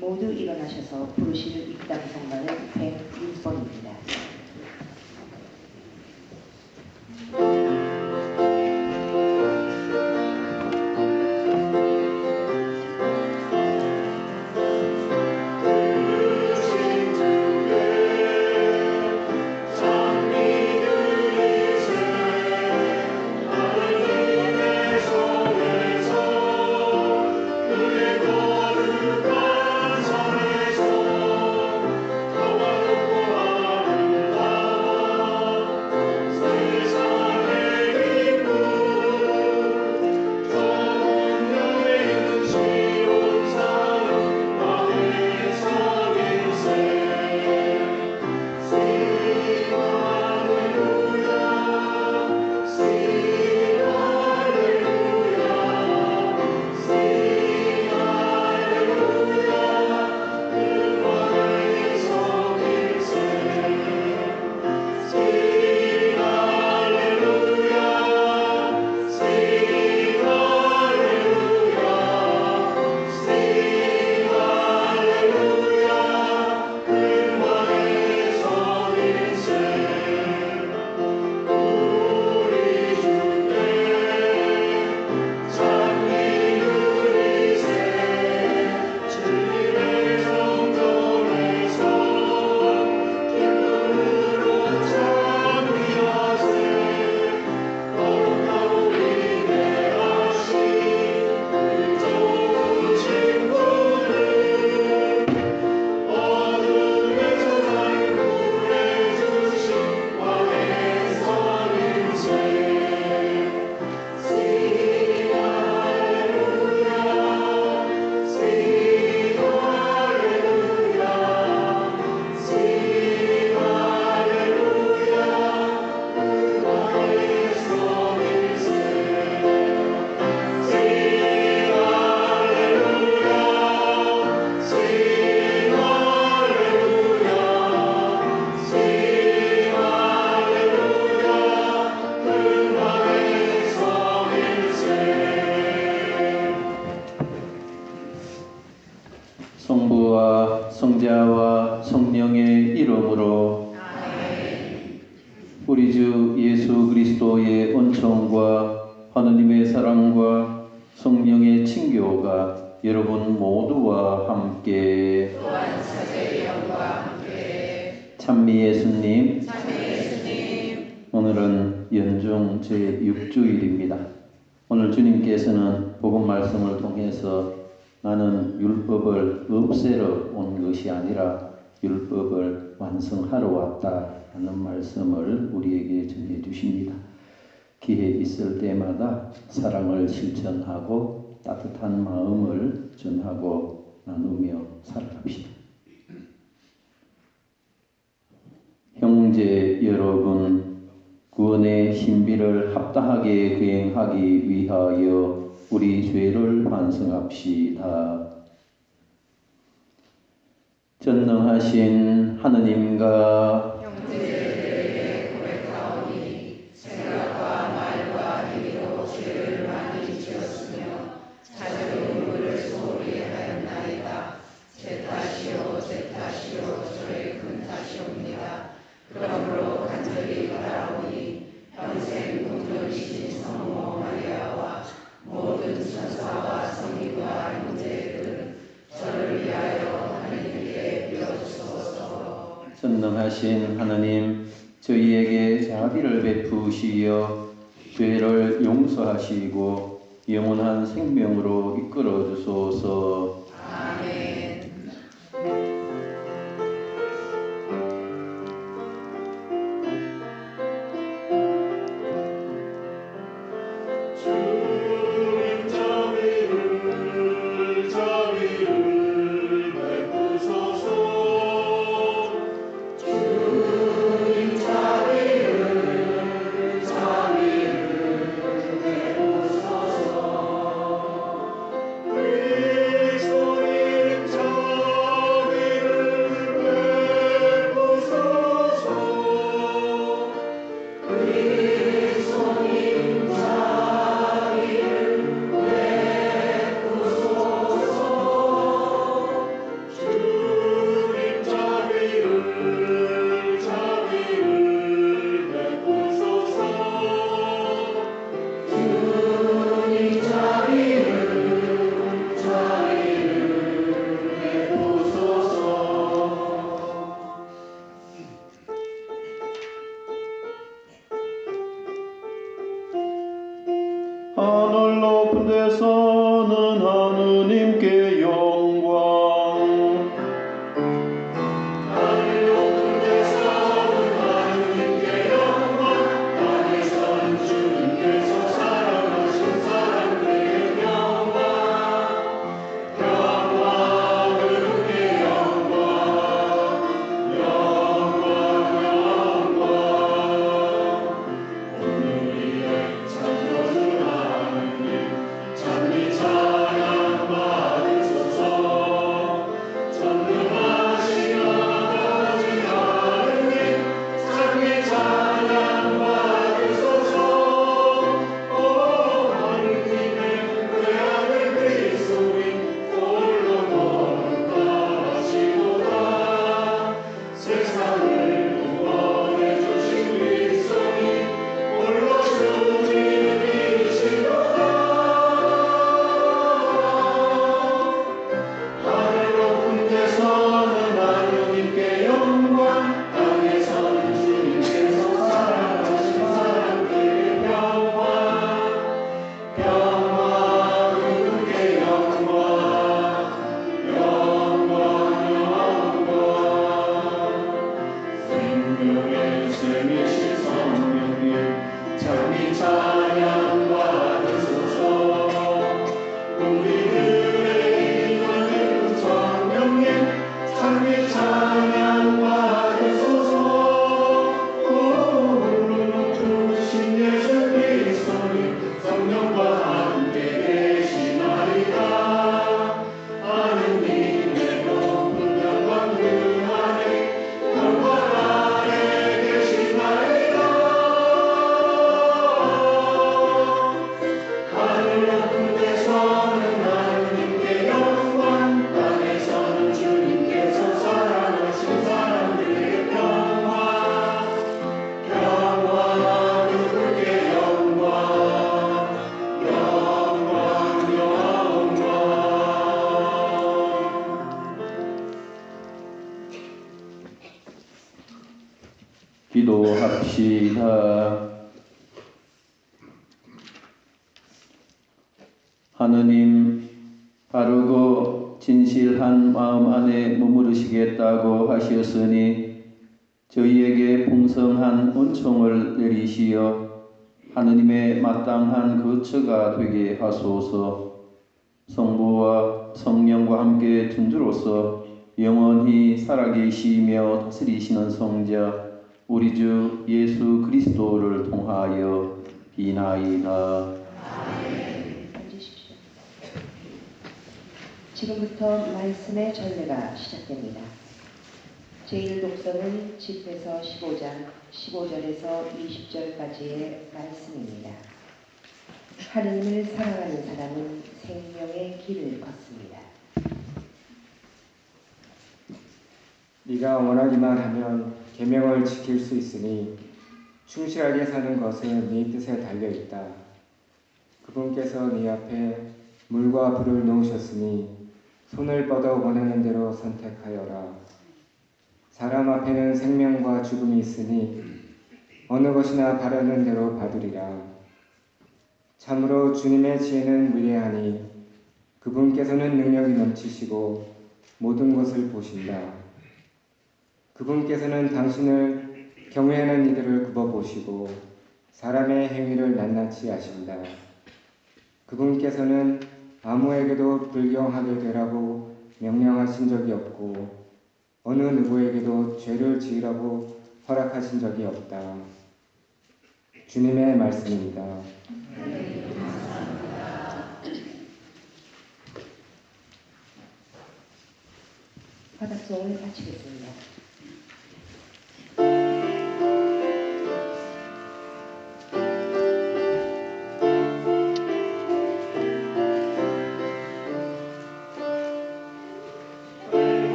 모두 일어나셔서 부르실 입당성가는 106번입니다. 성부와 성자와 성령의 이름으로 아멘. 우리 주 예수 그리스도의 은총과 하느님의 사랑과 성령의 친교가 여러분 모두와 함께 또한 사제의 영과 함께 찬미 예수님, 예수님 오늘은 연중 제6주일입니다. 오늘 주님께서는 복음 말씀을 통해서 나는 율법을 없애러 온 것이 아니라 율법을 완성하러 왔다 하는 말씀을 우리에게 전해 주십니다. 기회 있을 때마다 사랑을 실천하고 따뜻한 마음을 전하고 나누며 살아갑시다. 형제 여러분, 구원의 신비를 합당하게 거행하기 위하여 우리 죄를 반성합시다. 전능하신 하느님과 형제들에게 고백하오니 생각과 말과 행위로 죄를 많이 지었으며 자주 눈물을 소홀히 하였나이다. 제 탓이요 제 탓이요 저의 큰 탓이옵니다. 그러므로 간절히 바라오니 평생 동정이신 성모 마리아와 모든 천사와 성인과 형제들은 저를 위하여 하나님께 빌어주소서. 전능하신 하느님, 저희에게 자비를 베푸시어 죄를 용서하시고 영원한 생명으로 이끌어 주소서. 아멘. 그리스도 기도합시다. 하느님, 바르고 진실한 마음 안에 머무르시겠다고 하셨으니 저희에게 풍성한 은총을 내리시어 하느님의 마땅한 거처가 되게 하소서. 성부와 성령과 함께 tun주로서 영원히 살아계시며 다스리시는 성자 우리 주 예수 그리스도를 통하여 비나이다. 앉으십시오. 지금부터 말씀의 전례가 시작됩니다. 제1독서는 집에서 15장 15절에서 20절까지의 말씀입니다. 하느님을 사랑하는 사람은 생명의 길을 걷습니다. 네가 원하기만 하면 계명을 지킬 수 있으니 충실하게 사는 것은 네 뜻에 달려 있다. 그분께서 네 앞에 물과 불을 놓으셨으니 손을 뻗어 원하는 대로 선택하여라. 사람 앞에는 생명과 죽음이 있으니 어느 것이나 바라는 대로 받으리라. 참으로 주님의 지혜는 위대하니 그분께서는 능력이 넘치시고 모든 것을 보신다. 그분께서는 당신을 경외하는 이들을 굽어보시고 사람의 행위를 낱낱이 아신다. 그분께서는 아무에게도 불경하게 되라고 명령하신 적이 없고 어느 누구에게도 죄를 지으라고 허락하신 적이 없다. 주님의 말씀입니다. 화답송을 마치겠습니다. 주님의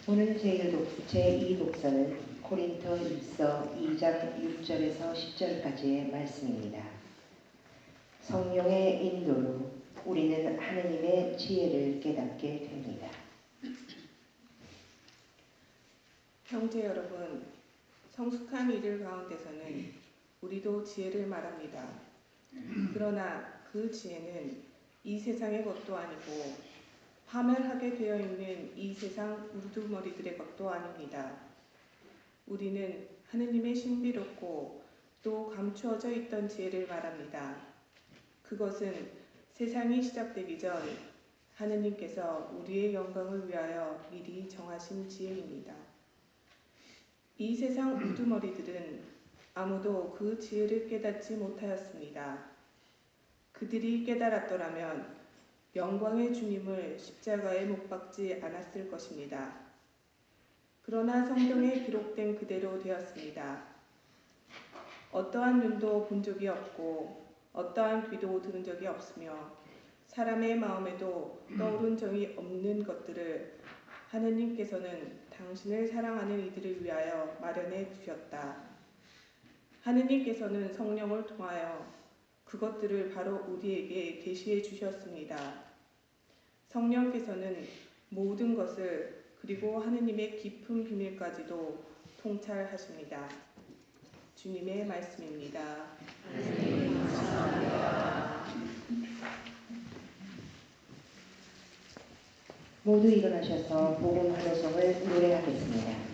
오늘 제2독서는 고린토 1서 2장 6절에서 10절까지의 말씀입니다. 성령의 인도로 우리는 하느님의 지혜를 깨닫게 됩니다. 형제 여러분, 성숙한 이들 가운데서는 우리도 지혜를 말합니다. 그러나 그 지혜는 이 세상의 것도 아니고 화면하게 되어 있는 이 세상 우두머리들의 것도 아닙니다. 우리는 하느님의 신비롭고 또 감추어져 있던 지혜를 말합니다. 그것은 세상이 시작되기 전 하느님께서 우리의 영광을 위하여 미리 정하신 지혜입니다. 이 세상 우두머리들은 아무도 그 지혜를 깨닫지 못하였습니다. 그들이 깨달았더라면 영광의 주님을 십자가에 못 박지 않았을 것입니다. 그러나 성경에 기록된 그대로 되었습니다. 어떠한 눈도 본 적이 없고 어떠한 귀도 들은 적이 없으며 사람의 마음에도 떠오른 적이 없는 것들을 하느님께서는 당신을 사랑하는 이들을 위하여 마련해 주셨다. 하느님께서는 성령을 통하여 그것들을 바로 우리에게 계시해 주셨습니다. 성령께서는 모든 것을 그리고 하느님의 깊은 비밀까지도 통찰하십니다. 주님의 말씀입니다. 하느님 감사합니다. 모두 일어나셔서 복음 환호성을 노래하겠습니다.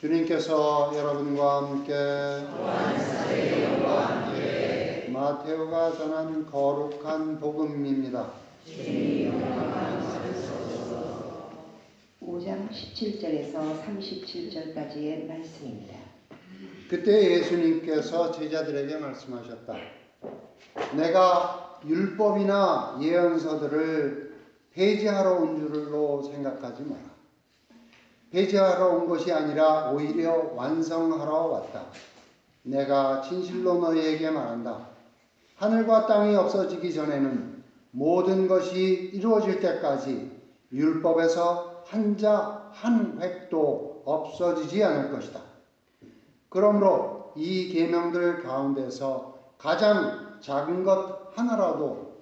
주님께서 여러분과 함께 마테오가 전한 거룩한 복음입니다. 5장 17절에서 37절까지의 말씀입니다. 그때 예수님께서 제자들에게 말씀하셨다. 내가 율법이나 예언서들을 폐지하러 온 줄로 생각하지 마라. 폐지하러 온 것이 아니라 오히려 완성하러 왔다. 내가 진실로 너희에게 말한다. 하늘과 땅이 없어지기 전에는 모든 것이 이루어질 때까지 율법에서 한자 한 획도 없어지지 않을 것이다. 그러므로 이 계명들 가운데서 가장 작은 것 하나라도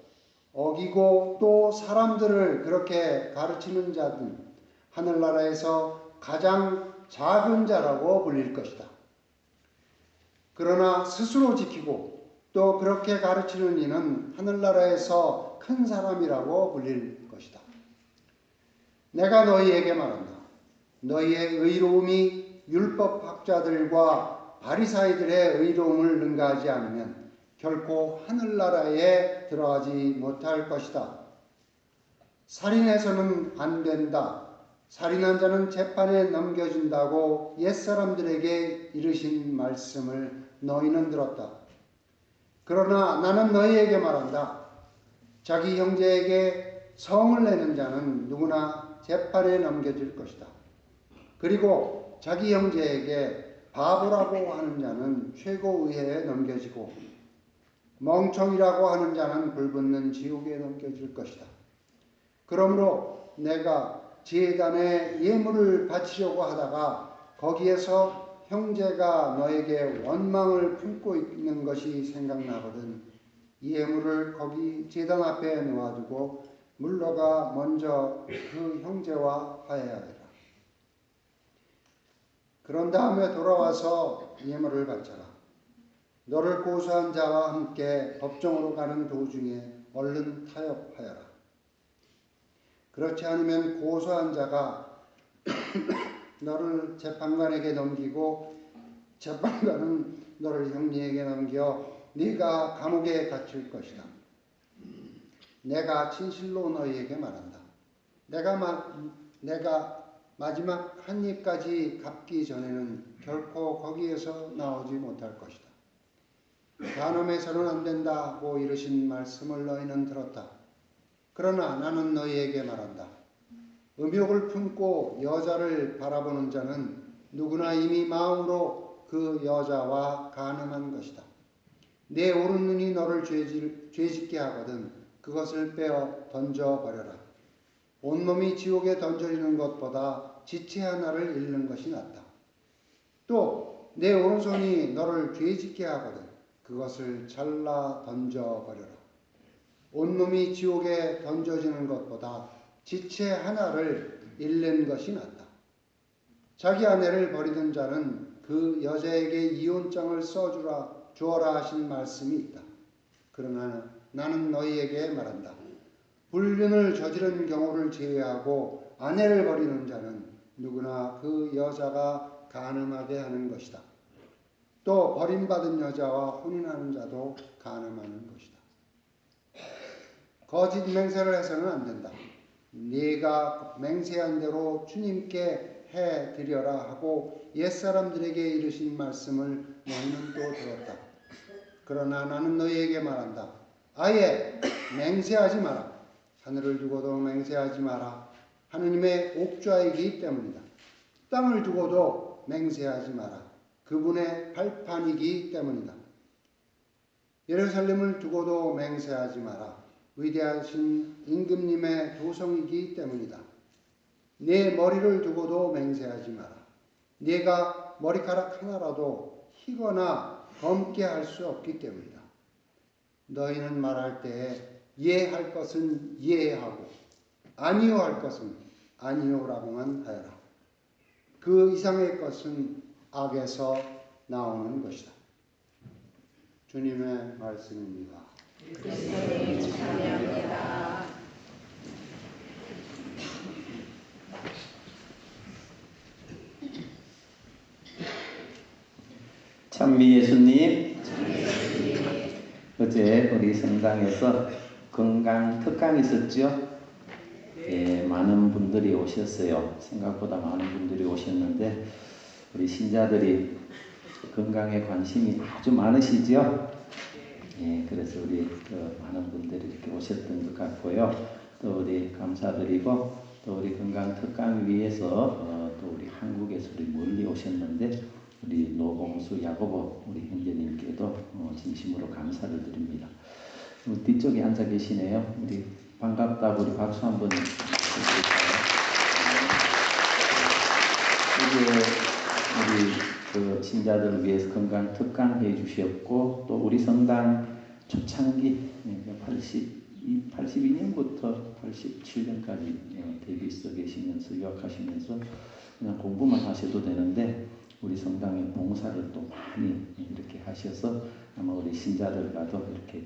어기고 또 사람들을 그렇게 가르치는 자는 하늘나라에서 가장 작은 자라고 불릴 것이다. 그러나 스스로 지키고 또 그렇게 가르치는 이는 하늘나라에서 큰 사람이라고 불릴 것이다. 내가 너희에게 말한다. 너희의 의로움이 율법학자들과 바리사이들의 의로움을 능가하지 않으면 결코 하늘나라에 들어가지 못할 것이다. 살인해서는 안 된다. 살인한 자는 재판에 넘겨진다고 옛사람들에게 이르신 말씀을 너희는 들었다. 그러나 나는 너희에게 말한다. 자기 형제에게 성을 내는 자는 누구나 재판에 넘겨질 것이다. 그리고 자기 형제에게 바보라고 하는 자는 최고의회에 넘겨지고 멍청이라고 하는 자는 불붙는 지옥에 넘겨질 것이다. 그러므로 내가 제단에 예물을 바치려고 하다가 거기에서 형제가 너에게 원망을 품고 있는 것이 생각나거든 예물을 거기 제단 앞에 놓아두고 물러가 먼저 그 형제와 화해하리라. 그런 다음에 돌아와서 예물을 바쳐라. 너를 고소한 자와 함께 법정으로 가는 도중에 얼른 타협하여라. 그렇지 않으면 고소한 자가 너를 재판관에게 넘기고 재판관은 너를 형리에게 넘겨 네가 감옥에 갇힐 것이다. 내가 진실로 너희에게 말한다. 내가 마지막 한 입까지 갚기 전에는 결코 거기에서 나오지 못할 것이다. 간음해서는 안 된다고 이르신 말씀을 너희는 들었다. 그러나 나는 너희에게 말한다. 음욕을 품고 여자를 바라보는 자는 누구나 이미 마음으로 그 여자와 간음한 것이다. 내 오른눈이 너를 죄짓게 하거든 그것을 빼어 던져버려라. 온몸이 지옥에 던져지는 것보다 지체 하나를 잃는 것이 낫다. 또 내 오른손이 너를 죄짓게 하거든 그것을 잘라 던져버려라. 온몸이 지옥에 던져지는 것보다 지체 하나를 잃는 것이 낫다. 자기 아내를 버리는 자는 그 여자에게 이혼장을 주어라 하신 말씀이 있다. 그러나 나는 너희에게 말한다. 불륜을 저지른 경우를 제외하고 아내를 버리는 자는 누구나 그 여자가 간음하게 하는 것이다. 또 버림받은 여자와 혼인하는 자도 간음하는 것이다. 거짓 맹세를 해서는 안 된다. 네가 맹세한 대로 주님께 해드려라 하고 옛사람들에게 이르신 말씀을 너희는 또 들었다. 그러나 나는 너희에게 말한다. 아예 맹세하지 마라. 하늘을 두고도 맹세하지 마라. 하느님의 옥좌이기 때문이다. 땅을 두고도 맹세하지 마라. 그분의 발판이기 때문이다. 예루살렘을 두고도 맹세하지 마라. 위대하신 임금님의 도성이기 때문이다. 내 머리를 두고도 맹세하지 마라. 네가 머리카락 하나라도 희거나 검게 할 수 없기 때문이다. 너희는 말할 때에 예할 것은 예하고 아니요 할 것은 아니요라고만 하여라. 그 이상의 것은 악에서 나오는 것이다. 주님의 말씀입니다. 찬미 예수님, 어제 우리 성당에서 건강 특강 있었죠? 예, 많은 분들이 오셨어요. 생각보다 많은 분들이 오셨는데 우리 신자들이 건강에 관심이 아주 많으시죠? 예, 그래서 우리 많은 분들이 이렇게 오셨던 것 같고요. 또 우리 감사드리고 또 우리 건강 특강 위해서 또 우리 한국에서 우리 멀리 오셨는데 우리 노봉수 야고보 우리 형제님께도 진심으로 감사를 드립니다. 뒤쪽에 앉아 계시네요. 우리 반갑다고 우리 박수 한번 해주실까요? 우리 그 신자들을 위해서 건강 특강 해주셨고 또 우리 성당 초창기 82년부터 87년까지 대비서 계시면서 유학하시면서 그냥 공부만 하셔도 되는데 우리 성당에 봉사를 또 많이 이렇게 하셔서 아마 우리 신자들과도 이렇게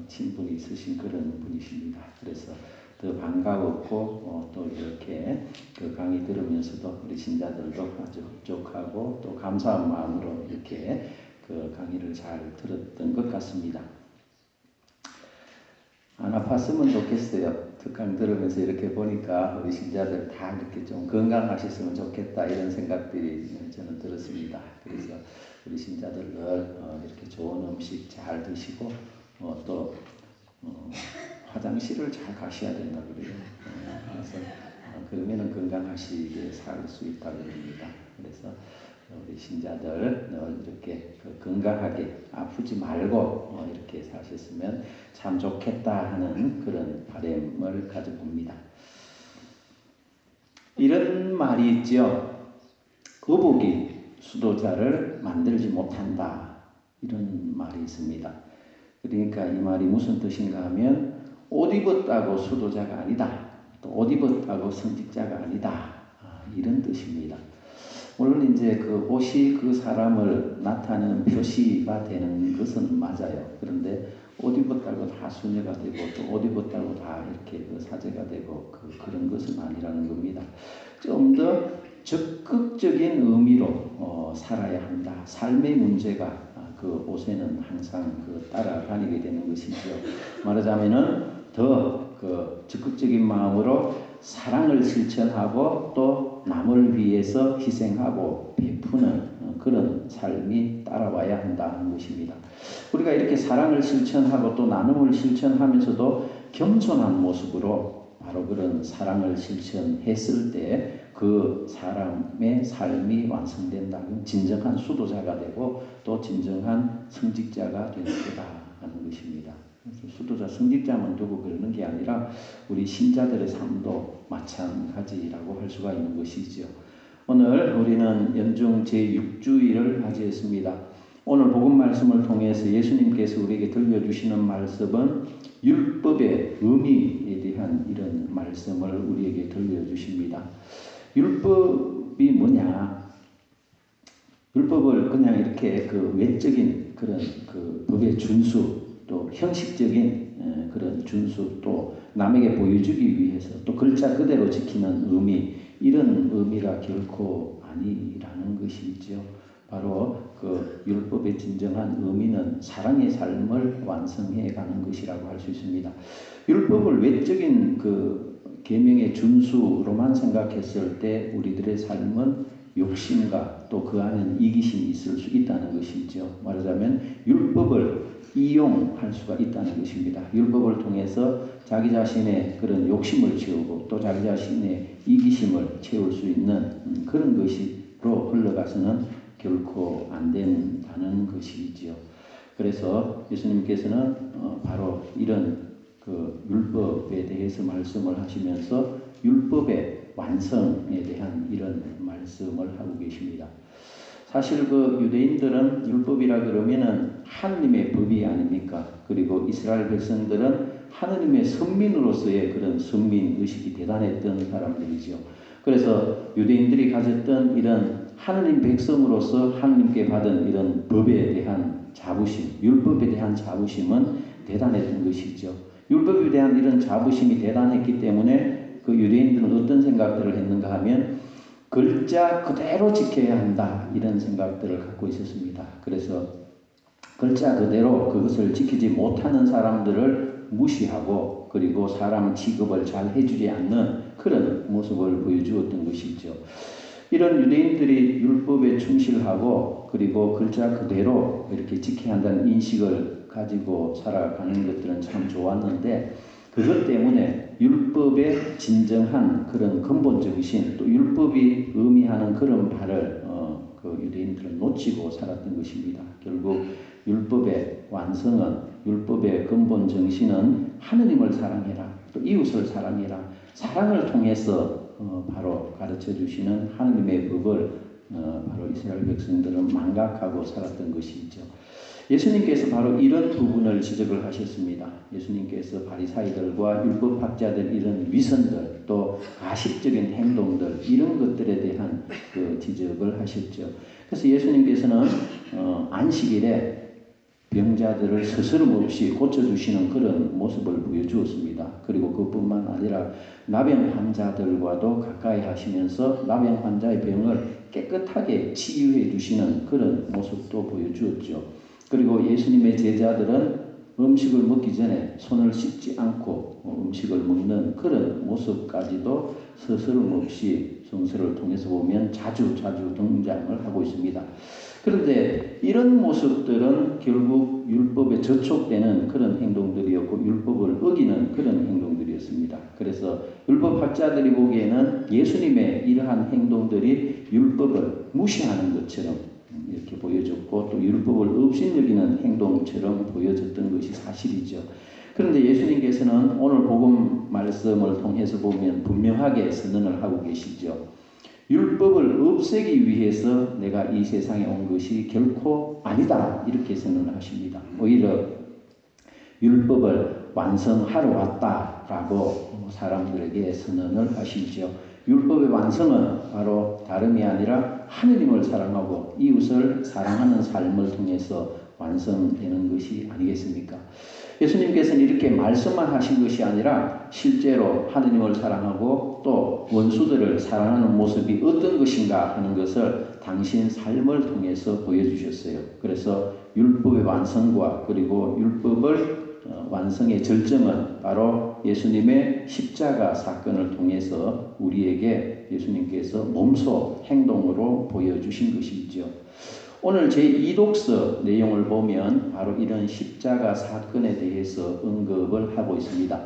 친분이 있으신 그런 분이십니다. 그래서 더 반가웠고 또 이렇게 그 강의 들으면서도 우리 신자들도 아주 흡족하고 또 감사한 마음으로 이렇게 그 강의를 잘 들었던 것 같습니다. 안 아팠으면 좋겠어요. 특강 들으면서 이렇게 보니까 우리 신자들 다 이렇게 좀 건강하셨으면 좋겠다 이런 생각들이 저는 들었습니다. 그래서 우리 신자들 늘 이렇게 좋은 음식 잘 드시고 또 화장실을 잘 가셔야 된다 그래요. 그래서 그러면은 건강하시게 살 수 있다고 합니다. 그래서 우리 신자들 이렇게 건강하게 아프지 말고 이렇게 사셨으면 참 좋겠다 하는 그런 바람을 가져봅니다. 이런 말이 있죠. 거북이 수도자를 만들지 못한다. 이런 말이 있습니다. 그러니까 이 말이 무슨 뜻인가 하면 옷 입었다고 수도자가 아니다. 또 옷 입었다고 성직자가 아니다. 이런 뜻입니다. 물론 이제 그 옷이 그 사람을 나타내는 표시가 되는 것은 맞아요. 그런데 옷 입었다고 다 수녀가 되고 또 옷 입었다고 다 이렇게 그 사제가 되고 그런 것은 아니라는 겁니다. 좀 더 적극적인 의미로 살아야 한다. 삶의 문제가 그 옷에는 항상 따라다니게 되는 것이죠. 말하자면은 더 그 적극적인 마음으로 사랑을 실천하고 또 남을 위해서 희생하고 베푸는 그런 삶이 따라와야 한다는 것입니다. 우리가 이렇게 사랑을 실천하고 또 나눔을 실천하면서도 겸손한 모습으로 바로 그런 사랑을 실천했을 때 그 사람의 삶이 완성된다. 진정한 수도자가 되고 또 진정한 성직자가 되는 거다 하는 것입니다. 수도자, 성직자만 두고 그러는 게 아니라 우리 신자들의 삶도 마찬가지라고 할 수가 있는 것이죠. 오늘 우리는 연중 제6주일을 맞이했습니다. 오늘 복음 말씀을 통해서 예수님께서 우리에게 들려주시는 말씀은 율법의 의미에 대한 이런 말씀을 우리에게 들려주십니다. 율법이 뭐냐? 율법을 그냥 이렇게 그 외적인 그런 그 법의 준수, 또 형식적인 그런 준수, 또 남에게 보여주기 위해서 또 글자 그대로 지키는 의미, 이런 의미가 결코 아니라는 것이죠. 바로 그 율법의 진정한 의미는 사랑의 삶을 완성해 가는 것이라고 할 수 있습니다. 율법을 외적인 그 계명의 준수로만 생각했을 때 우리들의 삶은 욕심과 또 그 안에는 이기심이 있을 수 있다는 것이죠. 말하자면 율법을 이용할 수가 있다는 것입니다. 율법을 통해서 자기 자신의 그런 욕심을 채우고 또 자기 자신의 이기심을 채울 수 있는 그런 것으로 흘러가서는 결코 안 된다는 것이지요. 그래서 예수님께서는 바로 이런 그 율법에 대해서 말씀을 하시면서 율법의 완성에 대한 이런 말씀을 하고 계십니다. 사실 그 유대인들은 율법이라 그러면은 하느님의 법이 아닙니까? 그리고 이스라엘 백성들은 하느님의 선민으로서의 그런 선민 의식이 대단했던 사람들이죠. 그래서 유대인들이 가졌던 이런 하느님 백성으로서 하느님께 받은 이런 법에 대한 자부심, 율법에 대한 자부심은 대단했던 것이죠. 율법에 대한 이런 자부심이 대단했기 때문에 그 유대인들은 어떤 생각들을 했는가 하면 글자 그대로 지켜야 한다, 이런 생각들을 갖고 있었습니다. 그래서 글자 그대로 그것을 지키지 못하는 사람들을 무시하고 그리고 사람 취급을 잘 해주지 않는 그런 모습을 보여주었던 것이죠. 이런 유대인들이 율법에 충실하고 그리고 글자 그대로 이렇게 지켜야 한다는 인식을 가지고 살아가는 것들은 참 좋았는데, 그것 때문에 율법의 진정한 그런 근본적이신 또 율법이 의미하는 그런 바를 그 유대인들은 놓치고 살았던 것입니다. 결국 율법의 완성은, 율법의 근본 정신은 하느님을 사랑해라, 또 이웃을 사랑해라, 사랑을 통해서 바로 가르쳐 주시는 하느님의 법을 바로 이스라엘 백성들은 망각하고 살았던 것이죠. 예수님께서 바로 이런 부분을 지적을 하셨습니다. 예수님께서 바리사이들과 율법학자들 이런 위선들, 또 가식적인 행동들, 이런 것들에 대한 그 지적을 하셨죠. 그래서 예수님께서는 안식일에 병자들을 스스럼 없이 고쳐주시는 그런 모습을 보여주었습니다. 그리고 그뿐만 아니라 나병 환자들과도 가까이 하시면서 나병 환자의 병을 깨끗하게 치유해 주시는 그런 모습도 보여주었죠. 그리고 예수님의 제자들은 음식을 먹기 전에 손을 씻지 않고 음식을 먹는 그런 모습까지도 스스럼 없이 성서를 통해서 보면 자주 등장을 하고 있습니다. 그런데 이런 모습들은 결국 율법에 저촉되는 그런 행동들이었고 율법을 어기는 그런 행동들이었습니다. 그래서 율법학자들이 보기에는 예수님의 이러한 행동들이 율법을 무시하는 것처럼 이렇게 보여졌고 또 율법을 업신여기는 행동처럼 보여졌던 것이 사실이죠. 그런데 예수님께서는 오늘 복음 말씀을 통해서 보면 분명하게 선언을 하고 계시죠. 율법을 없애기 위해서 내가 이 세상에 온 것이 결코 아니다. 이렇게 선언을 하십니다. 오히려 율법을 완성하러 왔다라고 사람들에게 선언을 하시죠. 율법의 완성은 바로 다름이 아니라 하느님을 사랑하고 이웃을 사랑하는 삶을 통해서 완성되는 것이 아니겠습니까? 예수님께서는 이렇게 말씀만 하신 것이 아니라 실제로 하느님을 사랑하고 또 원수들을 사랑하는 모습이 어떤 것인가 하는 것을 당신 삶을 통해서 보여주셨어요. 그래서 율법의 완성과 그리고 율법을 완성의 절정은 바로 예수님의 십자가 사건을 통해서 우리에게 예수님께서 몸소 행동으로 보여주신 것이죠. 오늘 제2독서 내용을 보면 바로 이런 십자가 사건에 대해서 언급을 하고 있습니다.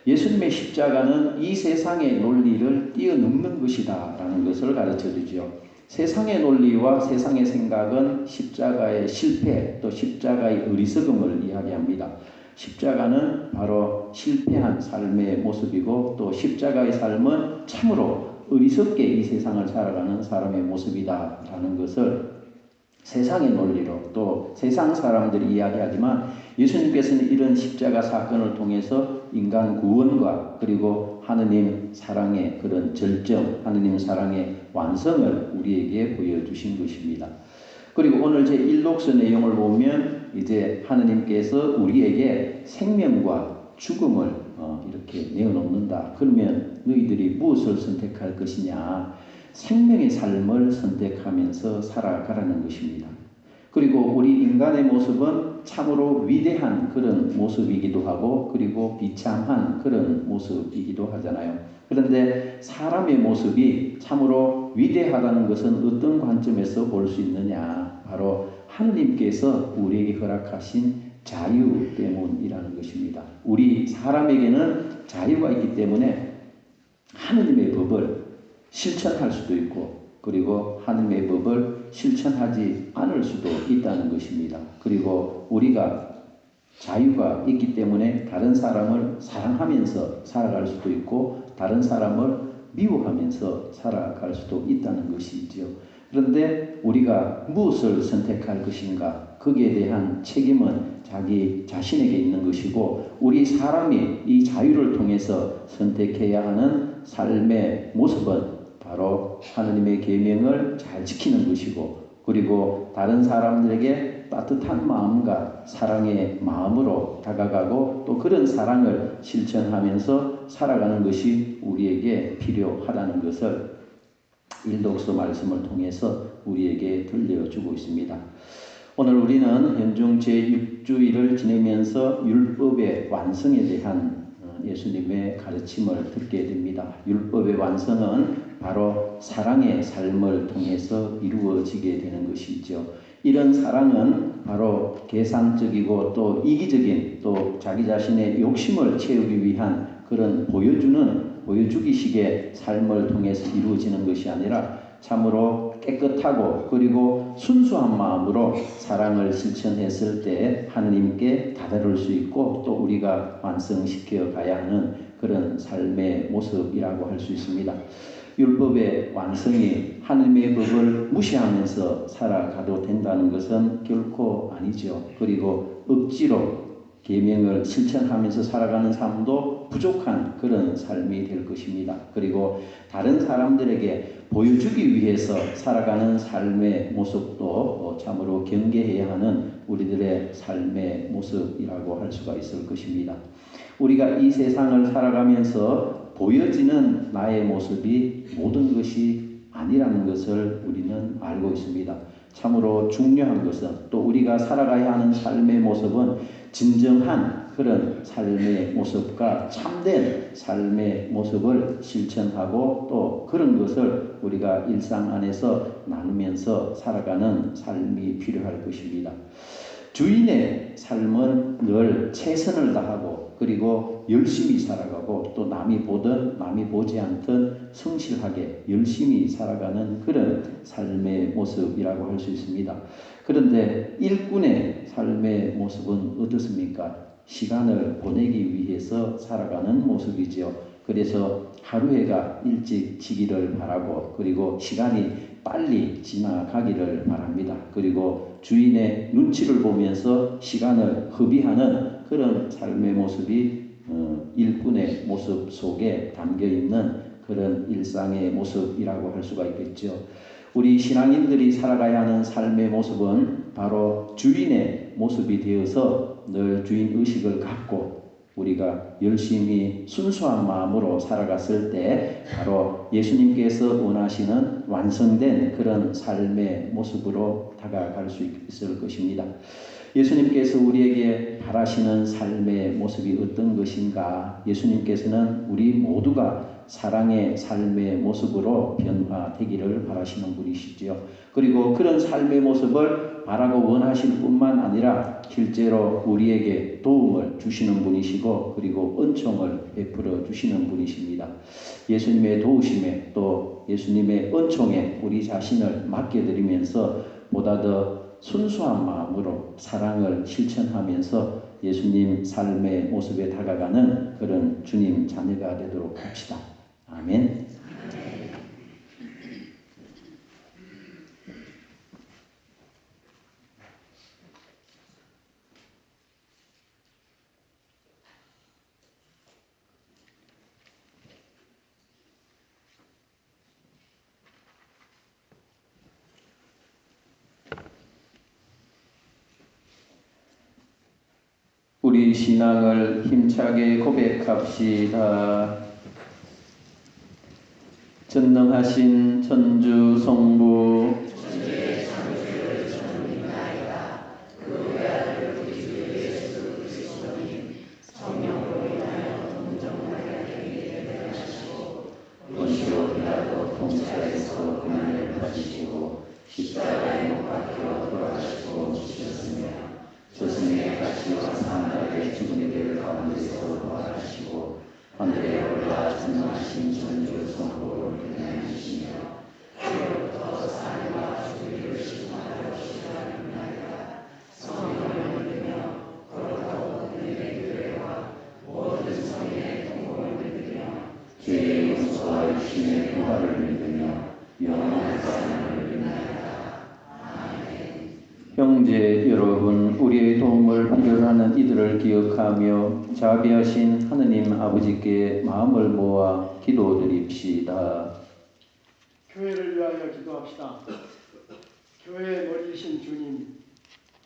예수님의 십자가는 이 세상의 논리를 뛰어넘는 것이다 라는 것을 가르쳐 주죠. 세상의 논리와 세상의 생각은 십자가의 실패 또 십자가의 어리석음을 이야기합니다. 십자가는 바로 실패한 삶의 모습이고 또 십자가의 삶은 참으로 어리석게 이 세상을 살아가는 사람의 모습이다 라는 것을 세상의 논리로 또 세상 사람들이 이야기하지만 예수님께서는 이런 십자가 사건을 통해서 인간 구원과 그리고 하느님 사랑의 그런 절정, 하느님 사랑의 완성을 우리에게 보여주신 것입니다. 그리고 오늘 제1독서 내용을 보면 이제 하느님께서 우리에게 생명과 죽음을 이렇게 내어놓는다. 그러면 너희들이 무엇을 선택할 것이냐? 생명의 삶을 선택하면서 살아가라는 것입니다. 그리고 우리 인간의 모습은 참으로 위대한 그런 모습이기도 하고 그리고 비참한 그런 모습이기도 하잖아요. 그런데 사람의 모습이 참으로 위대하다는 것은 어떤 관점에서 볼 수 있느냐? 바로 하느님께서 우리에게 허락하신 자유 때문이라는 것입니다. 우리 사람에게는 자유가 있기 때문에 하느님의 법을 실천할 수도 있고 그리고 하느님의 법을 실천하지 않을 수도 있다는 것입니다. 그리고 우리가 자유가 있기 때문에 다른 사람을 사랑하면서 살아갈 수도 있고 다른 사람을 미워하면서 살아갈 수도 있다는 것이지요. 그런데 우리가 무엇을 선택할 것인가? 거기에 대한 책임은 자기 자신에게 있는 것이고 우리 사람이 이 자유를 통해서 선택해야 하는 삶의 모습은 바로 하느님의 계명을 잘 지키는 것이고 그리고 다른 사람들에게 따뜻한 마음과 사랑의 마음으로 다가가고 또 그런 사랑을 실천하면서 살아가는 것이 우리에게 필요하다는 것을 일독서 말씀을 통해서 우리에게 들려주고 있습니다. 오늘 우리는 현중 제6주일을 지내면서 율법의 완성에 대한 예수님의 가르침을 듣게 됩니다. 율법의 완성은 바로 사랑의 삶을 통해서 이루어지게 되는 것이죠. 이런 사랑은 바로 계산적이고 또 이기적인 또 자기 자신의 욕심을 채우기 위한 그런 보여주기식의 삶을 통해서 이루어지는 것이 아니라 참으로 깨끗하고 그리고 순수한 마음으로 사랑을 실천했을 때 하느님께 다다를 수 있고 또 우리가 완성시켜 가야 하는 그런 삶의 모습이라고 할 수 있습니다. 율법의 완성이 하느님의 법을 무시하면서 살아가도 된다는 것은 결코 아니죠. 그리고 억지로 계명을 실천하면서 살아가는 삶도 부족한 그런 삶이 될 것입니다. 그리고 다른 사람들에게 보여주기 위해서 살아가는 삶의 모습도 참으로 경계해야 하는 우리들의 삶의 모습이라고 할 수가 있을 것입니다. 우리가 이 세상을 살아가면서 보여지는 나의 모습이 모든 것이 아니라는 것을 우리는 알고 있습니다. 참으로 중요한 것은 또 우리가 살아가야 하는 삶의 모습은 진정한 그런 삶의 모습과 참된 삶의 모습을 실천하고 또 그런 것을 우리가 일상 안에서 나누면서 살아가는 삶이 필요할 것입니다. 주인의 삶은 늘 최선을 다하고 그리고 열심히 살아가고 또 남이 보든 남이 보지 않든 성실하게 열심히 살아가는 그런 삶의 모습이라고 할 수 있습니다. 그런데 일꾼의 삶의 모습은 어떻습니까? 시간을 보내기 위해서 살아가는 모습이지요. 그래서 하루해가 일찍 지기를 바라고 그리고 시간이 빨리 지나가기를 바랍니다. 그리고 주인의 눈치를 보면서 시간을 허비하는 그런 삶의 모습이 일꾼의 모습 속에 담겨 있는 그런 일상의 모습이라고 할 수가 있겠죠. 우리 신앙인들이 살아가야 하는 삶의 모습은 바로 주인의 모습이 되어서 늘 주인 의식을 갖고 우리가 열심히 순수한 마음으로 살아갔을 때 바로 예수님께서 원하시는 완성된 그런 삶의 모습으로 다가갈 수 있을 것입니다. 예수님께서 우리에게 바라시는 삶의 모습이 어떤 것인가? 예수님께서는 우리 모두가 사랑의 삶의 모습으로 변화되기를 바라시는 분이시지요. 그리고 그런 삶의 모습을 바라고 원하실 뿐만 아니라 실제로 우리에게 도움을 주시는 분이시고 그리고 은총을 베풀어 주시는 분이십니다. 예수님의 도우심에 또 예수님의 은총에 우리 자신을 맡겨드리면서 보다 더 순수한 마음으로 사랑을 실천하면서 예수님 삶의 모습에 다가가는 그런 주님 자녀가 되도록 합시다. 아멘. 우리 신앙을 힘차게 고백합시다. 전능하신 천주 성부 본시오 빌라도 통치하여서 고난을 받으시고 십자가에 못 박혀 돌아가시고 죽으셨으며 스승의 가시와 사함자의 죽은 이들 가운데서 부활하시고 하늘에 올라 전능하신 천주 성부를 기대하시며 그로부터 삶과 주의를 시험하러 오시리라. 성령을 믿으며 거룩하고 은혜의 교회와 모든 성인의 통곡을 믿으며 주의 용서와 육신의 부활을 믿으며 영원한 삶을 믿나이다. 아멘. 형제 여러분, 우리의 도움을 필요로 하는 이들을 기억하며 자비하신 하느님 아버지께 마음을 모아 기도드립시다. 교회를 위하여 기도합시다. 교회의 머리이신 주님,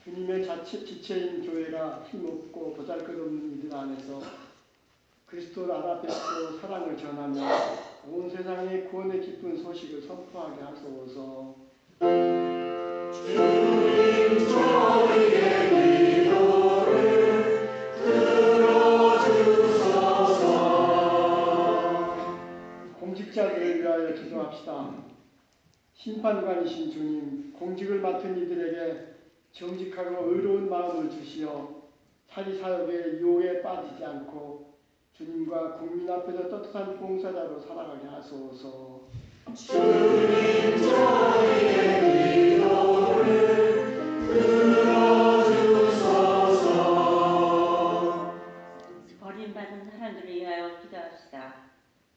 주님의 지체인 교회가 힘없고 보잘것없는 이들 안에서 그리스도를 알아뵙고 사랑을 전하며 온 세상에 구원의 기쁜 소식을 선포하게 하소서. 주님 저희의 기도를 들어주소서. 공직자들을 위하여 기도합시다. 심판관이신 주님, 공직을 맡은 이들에게 정직하고 의로운 마음을 주시어 사리사욕의 유혹에 빠지지 않고 주님과 국민 앞에서 떳떳한 봉사자로 살아가게 하소서. 주님 저희의 기도를 들어주소서. 버림받은 사람들을 위하여 기도합시다.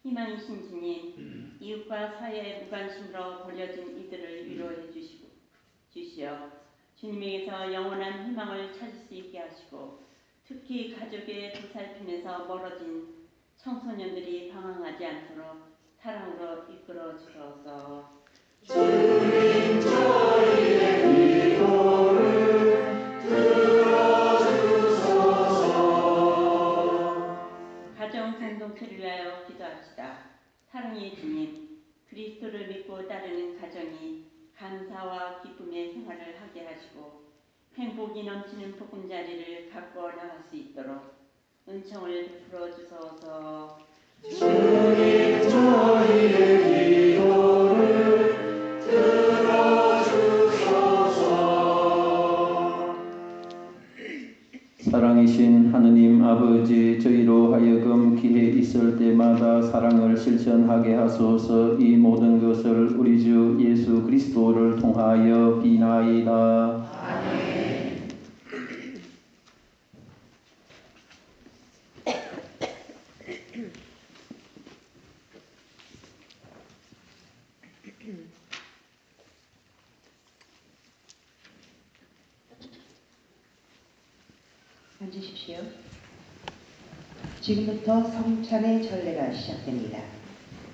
희망이신 주님, 이웃과 사회의 무관심으로 버려진 이들을 위로해 주시어 주님에게서 영원한 희망을 찾을 수 있게 하시고 특히 가족의 보살핌에서 멀어진 청소년들이 방황하지 않도록 사랑으로 이끌어 주소서. 주님 저희의 기도를 들어주소서. 가정 공동체를 위하여 기도합시다. 사랑의 주님, 그리스도를 믿고 따르는 가정이 감사와 기쁨의 생활을 하게 하시고 행복이 넘치는 보금자리를 갖고 나갈 수 있도록 은총을 베풀어 주소서. 주님 저희의 기도를 들어주소서. 사랑이신 하느님 아버지, 저희로 하여금 기회 있을 때마다 사랑을 실천하게 하소서. 이 모든 것을 우리 주 예수 그리스도를 통하여 비나이다. 앉으십시오. 지금부터 성찬의 전례가 시작됩니다.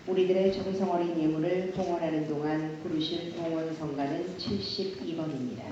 우리들의 정성 어린 예물을 봉헌하는 동안 부르실 봉헌 성가는 72번입니다.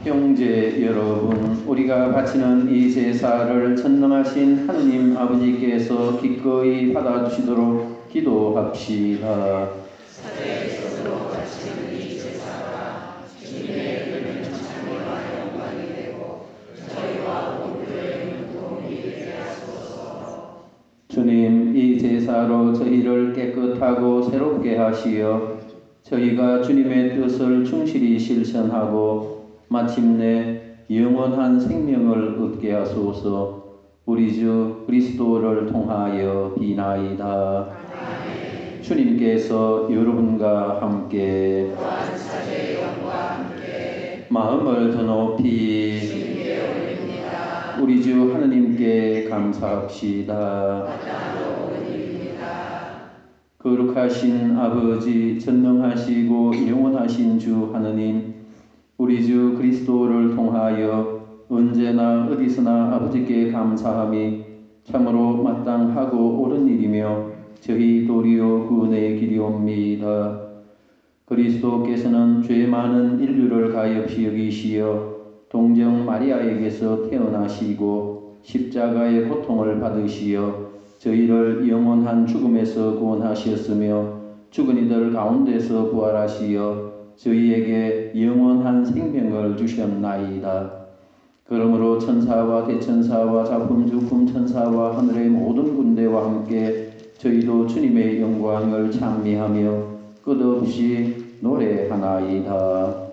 형제 여러분, 우리가 바치는 이 제사를 전능하신 하느님 아버지께서 기꺼이 받아주시도록 기도합시다. 주님, 이 제사로 저희를 깨끗하고 새롭게 하시어 저희가 주님의 뜻을 충실히 실천하고 마침내 영원한 생명을 얻게 하소서. 우리 주 그리스도를 통하여 비나이다. 주님께서 여러분과 함께 마음을 더 높이 우리 주 하느님께 감사합시다. 거룩하신 아버지, 전능하시고 영원하신 주 하느님, 우리 주 그리스도를 통하여 언제나 어디서나 아버지께 감사함이 참으로 마땅하고 옳은 일이며 저희 도리어 구원의 길이옵니다. 그리스도께서는 죄 많은 인류를 가엾이 여기시어 동정 마리아에게서 태어나시고 십자가의 고통을 받으시어 저희를 영원한 죽음에서 구원하셨으며 죽은 이들 가운데서 부활하시어 저희에게 영원한 생명을 주셨나이다. 그러므로 천사와 대천사와 작품주품 천사와 하늘의 모든 군대와 함께 저희도 주님의 영광을 찬미하며 끝없이 노래하나이다.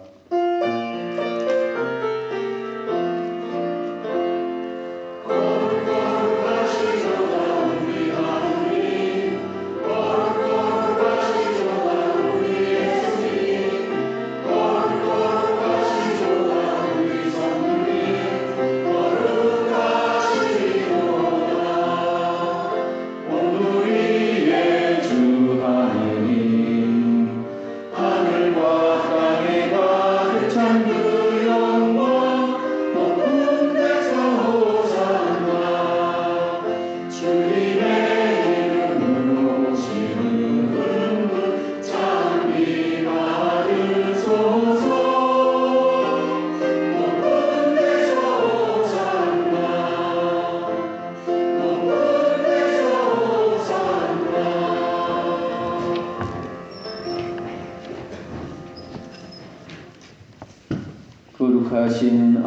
거룩하신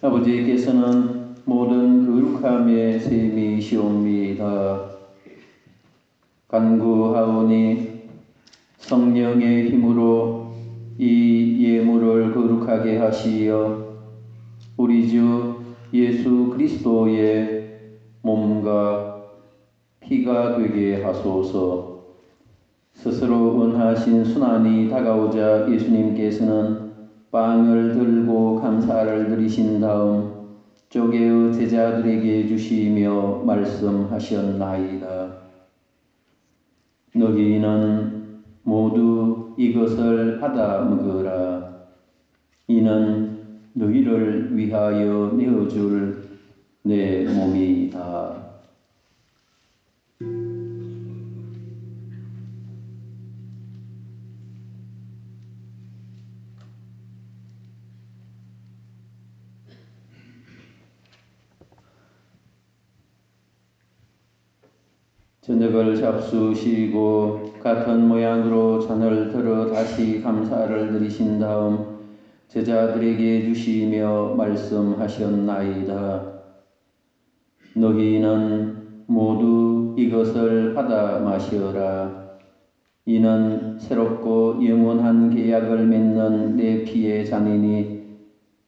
아버지께서는 모든 거룩함의 셈이시옵니다. 간구하오니 성령의 힘으로 이 예물을 거룩하게 하시어 우리 주 예수 그리스도의 몸과 피가 되게 하소서. 스스로 은하신 순환이 다가오자 예수님께서는 빵을 들고 감사를 드리신 다음 쪼개어 제자들에게 주시며 말씀하셨나이다. 너희는 모두 이것을 받아 먹으라. 이는 너희를 위하여 내어줄 내 몸이다. 저녁을 잡수시고 같은 모양으로 잔을 들어 다시 감사를 드리신 다음 제자들에게 주시며 말씀하셨나이다. 너희는 모두 이것을 받아 마시어라. 이는 새롭고 영원한 계약을 맺는 내 피의 잔이니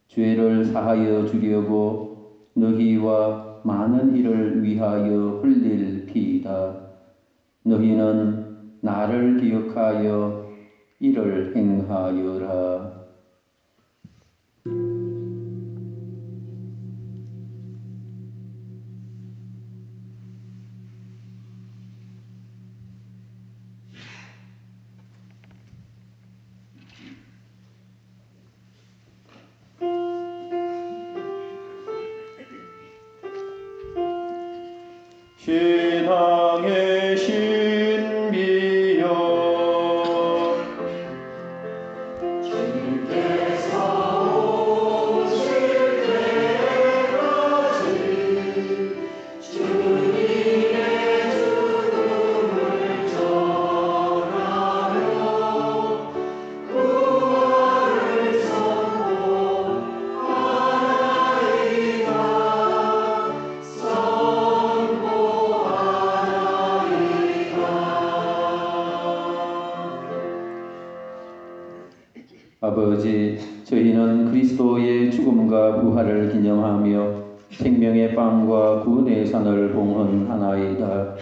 죄를 사하여 주려고 너희와 많은 이를 위하여 흘릴 피이다. 너희는 나를 기억하여 이를 행하여라. 신앙의 신비여 주께서 오실 때까지 주님의 죽음을 전하며 부활을 선포하나이다. 아버지, 저희는 그리스도의 죽음과 부활을 기념하며 생명의 빵과 구원의 산을 봉헌하나이다.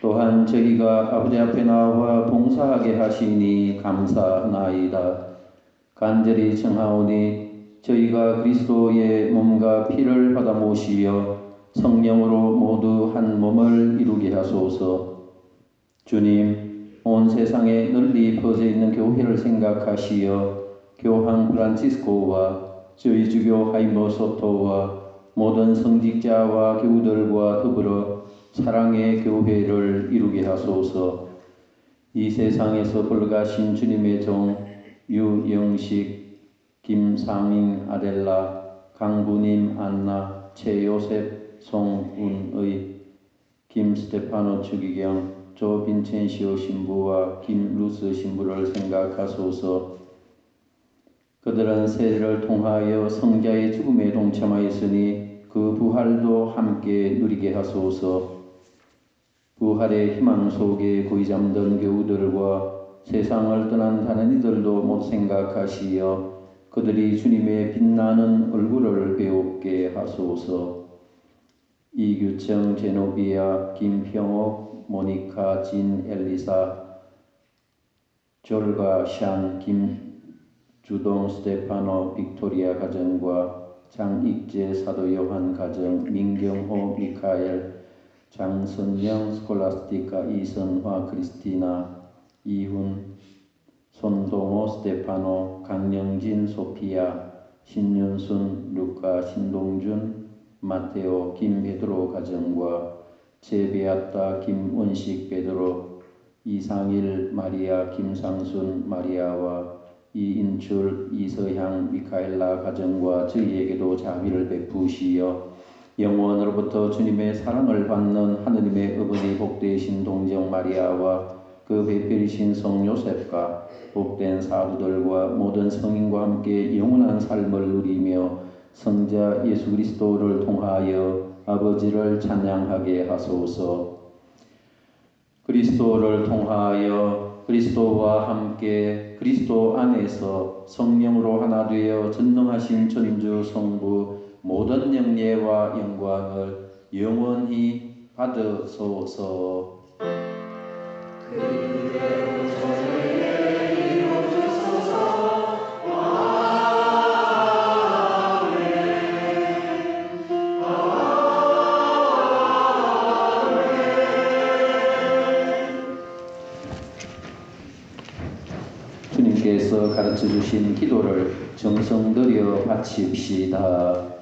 또한 저희가 아버지 앞에 나와 봉사하게 하시니 감사하나이다. 간절히 청하오니 저희가 그리스도의 몸과 피를 받아 모시어 성령으로 모두 한 몸을 이루게 하소서. 주님, 온 세상에 널리 퍼져 있는 교회를 생각하시어 교황 프란치스코와 저희 주교 하이모 소토와 모든 성직자와 교우들과 더불어 사랑의 교회를 이루게 하소서. 이 세상에서 돌아가신 주님의 종 유영식, 김상인, 아델라, 강부님, 안나, 최요셉, 송운의, 김스테파노 추기경, 조빈첸시오 신부와 김루스 신부를 생각하소서. 그들은 세대를 통하여 성자의 죽음에 동참하였으니 그 부활도 함께 누리게 하소서. 부활의 희망 속에 고이 잠든 교우들과 세상을 떠난 다른 이들도 못 생각하시어 그들이 주님의 빛나는 얼굴을 배우게 하소서. 이규청, 제노비아, 김평옥, 모니카, 진, 엘리사, 졸가, 샹, 김주동, 스테파노, 빅토리아 가정과 장익재, 사도 요한 가정, 민경호, 미카엘, 장선영, 스콜라스티카, 이선화, 크리스티나, 이훈, 손동호, 스테파노, 강영진, 소피아, 신윤순, 루카, 신동준, 마테오, 김베드로 가정과 제베아따, 김원식, 베드로, 이상일, 마리아, 김상순, 마리아와 이인출, 이서향, 미카엘라 가정과 저희에게도 자비를 베푸시어 영원으로부터 주님의 사랑을 받는 하느님의 어머니 복되신 동정 마리아와 그 배필이신 성 요셉과 복된 사도들과 모든 성인과 함께 영원한 삶을 누리며 성자 예수 그리스도를 통하여 아버지를 찬양하게 하소서. 그리스도를 통하여 그리스도와 함께 그리스도 안에서 성령으로 하나 되어 전능하신 전주 성부 모든 영예와 영광을 영원히 받으소서. 주님께서 가르쳐 주신 기도를 정성 들여 바칩시다.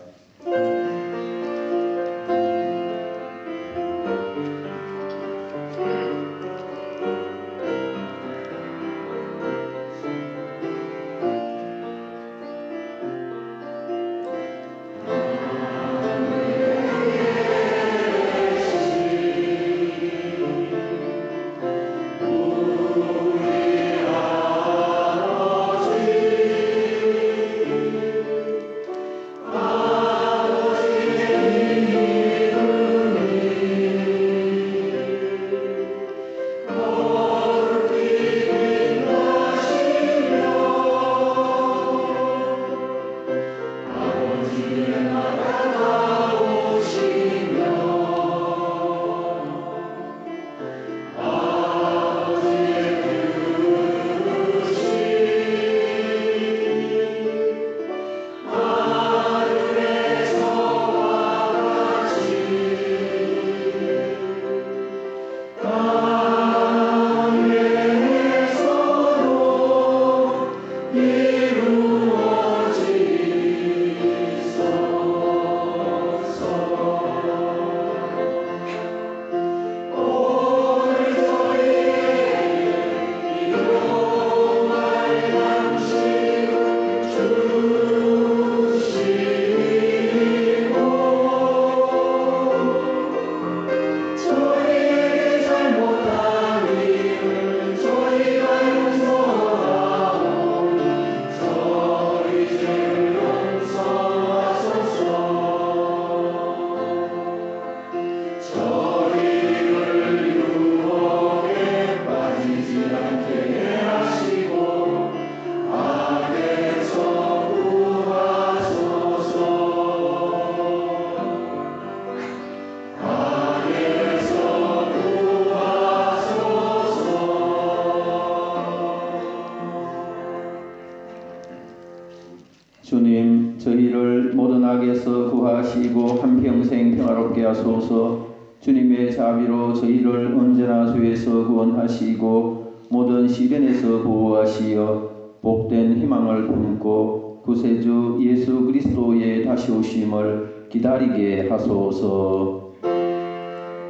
주님, 저희를 모든 악에서 구하시고 한평생 평화롭게 하소서. 주님의 자비로 저희를 언제나 죄에서 구원하시고 모든 시련에서 보호하시어 복된 희망을 품고 구세주 예수 그리스도의 다시 오심을 기다리게 하소서.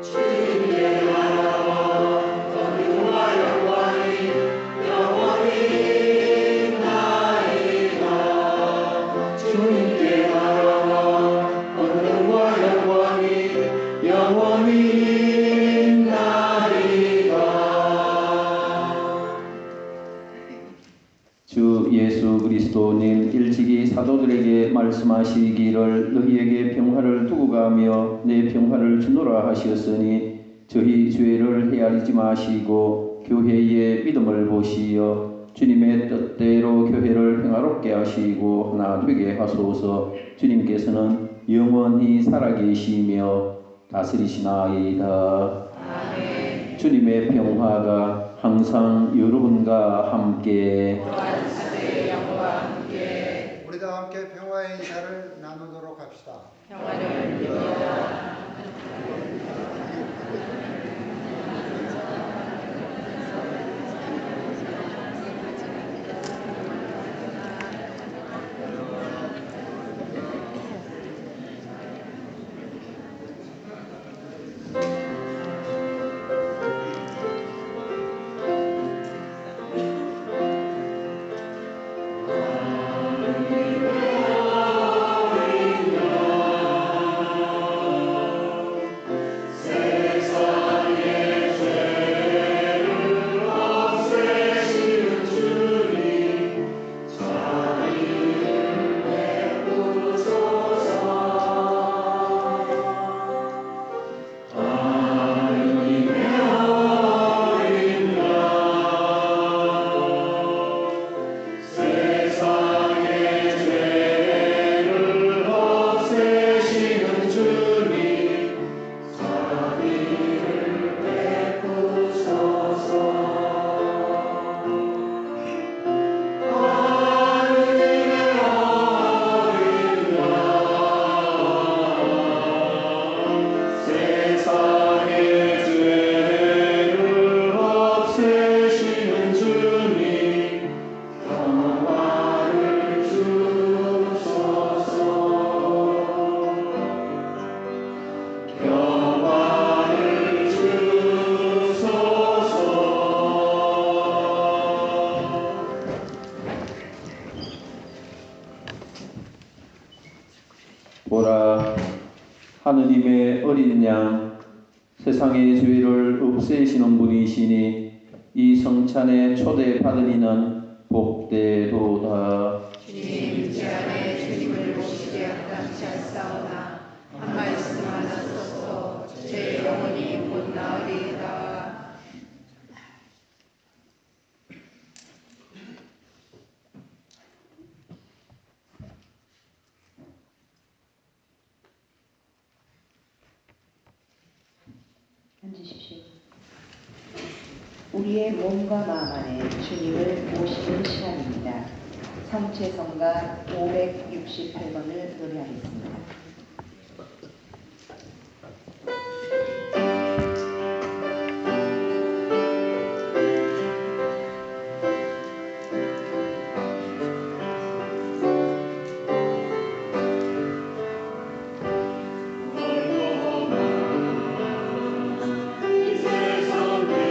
주님의 나라와 권능과 영광이 영원히 있나이다. 주님의 나라와 권능과 영광이 영원히 있나이다. 주 예수 그리스도님 일찍이 사도들에게 말씀하시기를 너희에게 평화를 두고 가며 내 평화를 주노라 하시었으니 저희 죄를 헤아리지 마시고 교회의 믿음을 보시어 주님의 뜻대로 교회를 평화롭게 하시고 하나 되게 하소서. 주님께서는 영원히 살아계시며 다스리시나이다. 아멘. 주님의 평화가 항상 여러분과 함께 우리 다 함께 평화의 인사를 나누도록 합시다. 보라, 하느님의 어린 양, 세상의 죄를 없애시는 분이시니 이 성찬에 초대받은 이는 복되도다. 주님, 제 안에 주님을 모시게 합당치 않사오나 한 말씀 하소서. 제 영혼이 곧 나으리이다. 앉으십시오. 우리의 몸과 마음 안에 주님을 모시는 시간입니다. 성체성가 568번을 노래하겠습니다. 이 세상에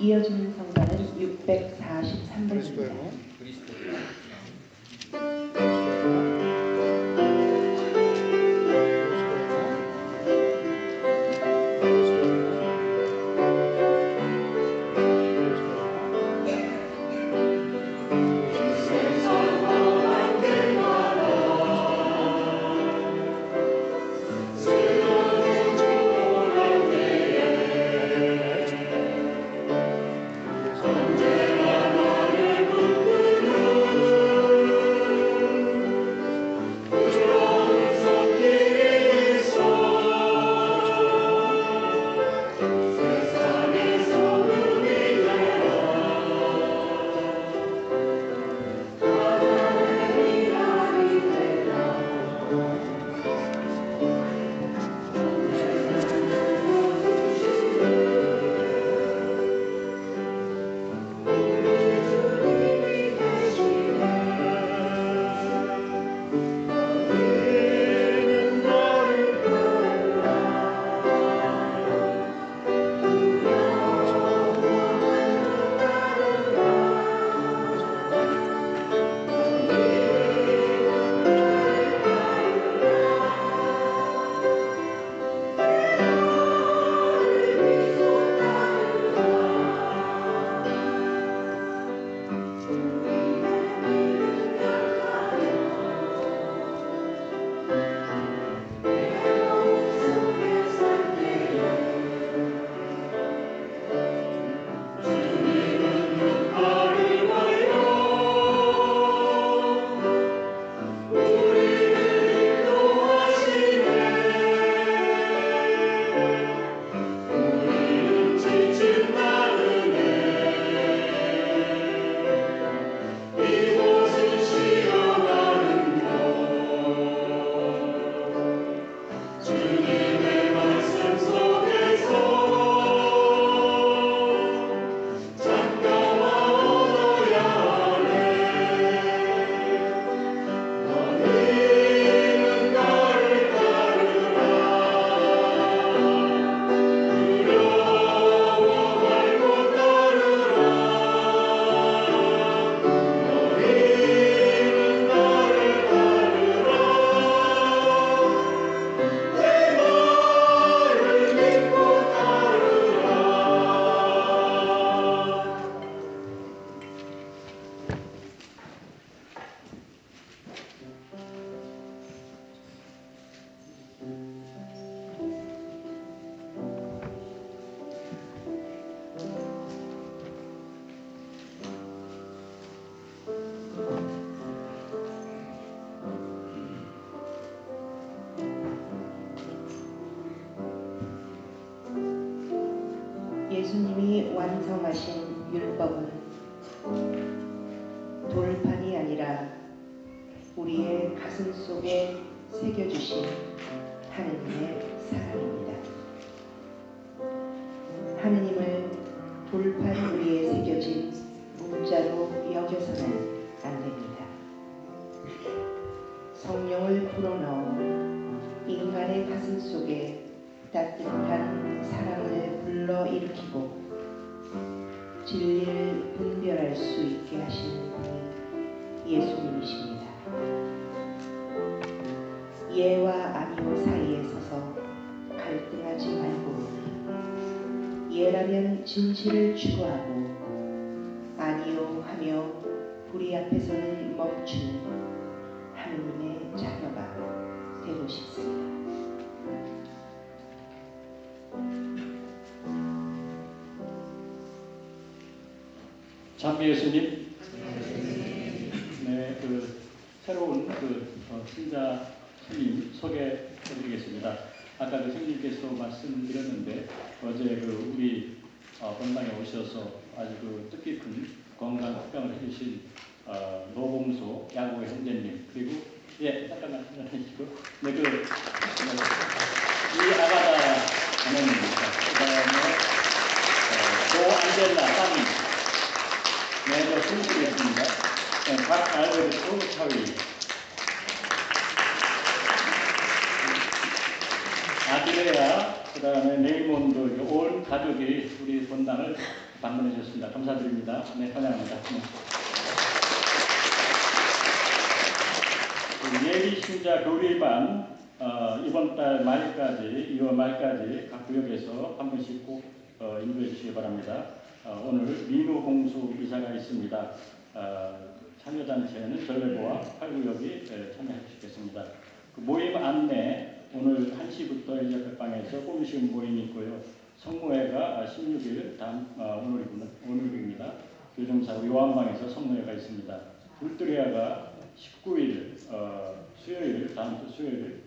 이어지는 성가는 643번입니다. 예수님이 완성하신 율법은 돌판이 아니라 우리의 가슴 속에 새겨주신 하느님의 사랑입니다. 하느님을 돌판 위에 새겨진 문자로 여겨서는 안 됩니다. 성령을 불어넣어 인간의 가슴 속에 따뜻한 사랑을 불러일으키고 진리를 분별할 수 있게 하시는 분이 예수님이십니다. 예와 아니오 사이에 서서 갈등하지 말고 예라면 진실을 추구하고 아니오 하며 불의 앞에서는 멈추는 하느님의 자녀가 되고 싶습니다. 참 예수님, 네, 새로운 신자 스님 소개해드리겠습니다. 아까 스님께서 말씀드렸는데 어제 우리 본당에 오셔서 아주 뜻깊은 건강 특강을 해주신 노봉소 야구 형제님, 그리고 잠깐만 기다리시고 이 아가다 자매입니다. 그다음에 노안젤라 따님, 저 스님드리겠습니다. 박알베르토 차위, 아드레아, 그다음에 네이몬드, 온 가족이 우리 본당을 방문해 주셨습니다. 감사드립니다. 네, 환영합니다. 예비 신자 교리반 이번 달 말까지, 2월 말까지 각 구역에서 한 분씩 꼭 인도해 주시기 바랍니다. 오늘 민우 공수 이사가 있습니다. 참여단체는 전래부와 8구역이 참여해 주시겠습니다. 모임 안내, 오늘 1시부터 엘리자벳방에서 꾸미시는 모임이 있고요. 성모회가 16일, 오늘입니다. 교정사 요한방에서 성모회가 있습니다. 불두리아가 19일, 수요일, 다음 주 수요일,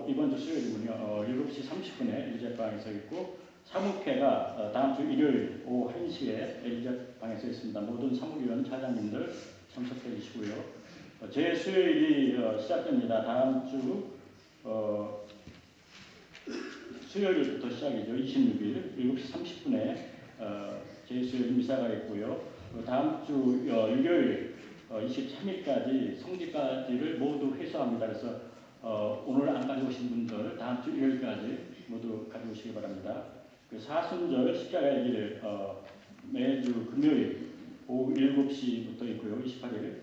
이번 주 수요일이군요. 7시 30분에 엘리자벳방에서 있고, 사묵회가 다음 주 일요일 오후 1시에 엘리자벳방에서 있습니다. 모든 사묵위원 차장님들 참석해 주시고요. 제 수요일이 시작됩니다. 다음 주 수요일부터 시작이죠. 26일 7시 30분에 제 수요일 미사가 있고요. 다음 주 일요일 23일까지 성지까지를 모두 회수합니다. 그래서 오늘 안 가져오신 분들 다음 주 일요일까지 모두 가져오시기 바랍니다. 사순절 십자가의 길 매주 금요일 오후 7시부터 있고요. 28일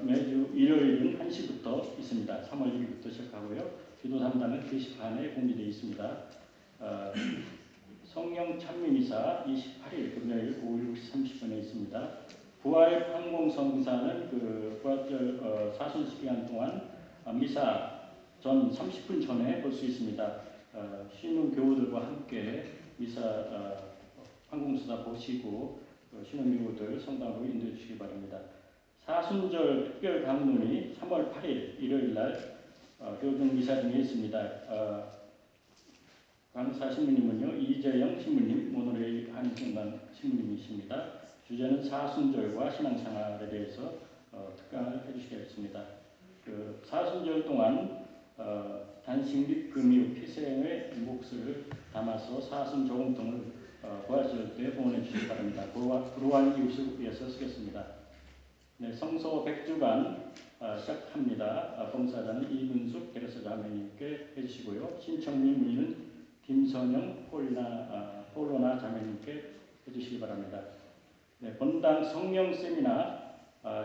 매주 일요일은 1시부터 있습니다. 3월 1일부터 시작하고요. 기도 담당은 3시 반에 공지되어 있습니다. 성령 찬미미사 28일 금요일 오후 7시 30분에 있습니다. 부활 황공성기사는 부활절 사순 기간 동안 미사 전 30분 전에 볼 수 있습니다. 신흥 교우들과 함께 미사 황공수사 보시고 신흥 교우들 성당으로 인도해 주시기 바랍니다. 사순절 특별 강론이 3월 8일 일요일날 교중 미사 중에 있습니다. 강사 신부님은요 이재영 신부님, 모노레일 한인성당 신부님이십니다. 주제는 사순절과 신앙생활에 대해서 특강을 해주시겠습니다. 사순절 동안 단식 및 금유 피생의 몫을 담아서 사순 저금통을 부활절 때 봉헌해 주시기 바랍니다. 불우한 이웃을 위해서 쓰겠습니다. 네, 성서 100주간 시작합니다. 봉사자는 이문숙 게르사 자매님께 해주시고요. 신청 및 문의는 김선영 폴로나 자매님께 해주시기 바랍니다. 네, 본당 성령 세미나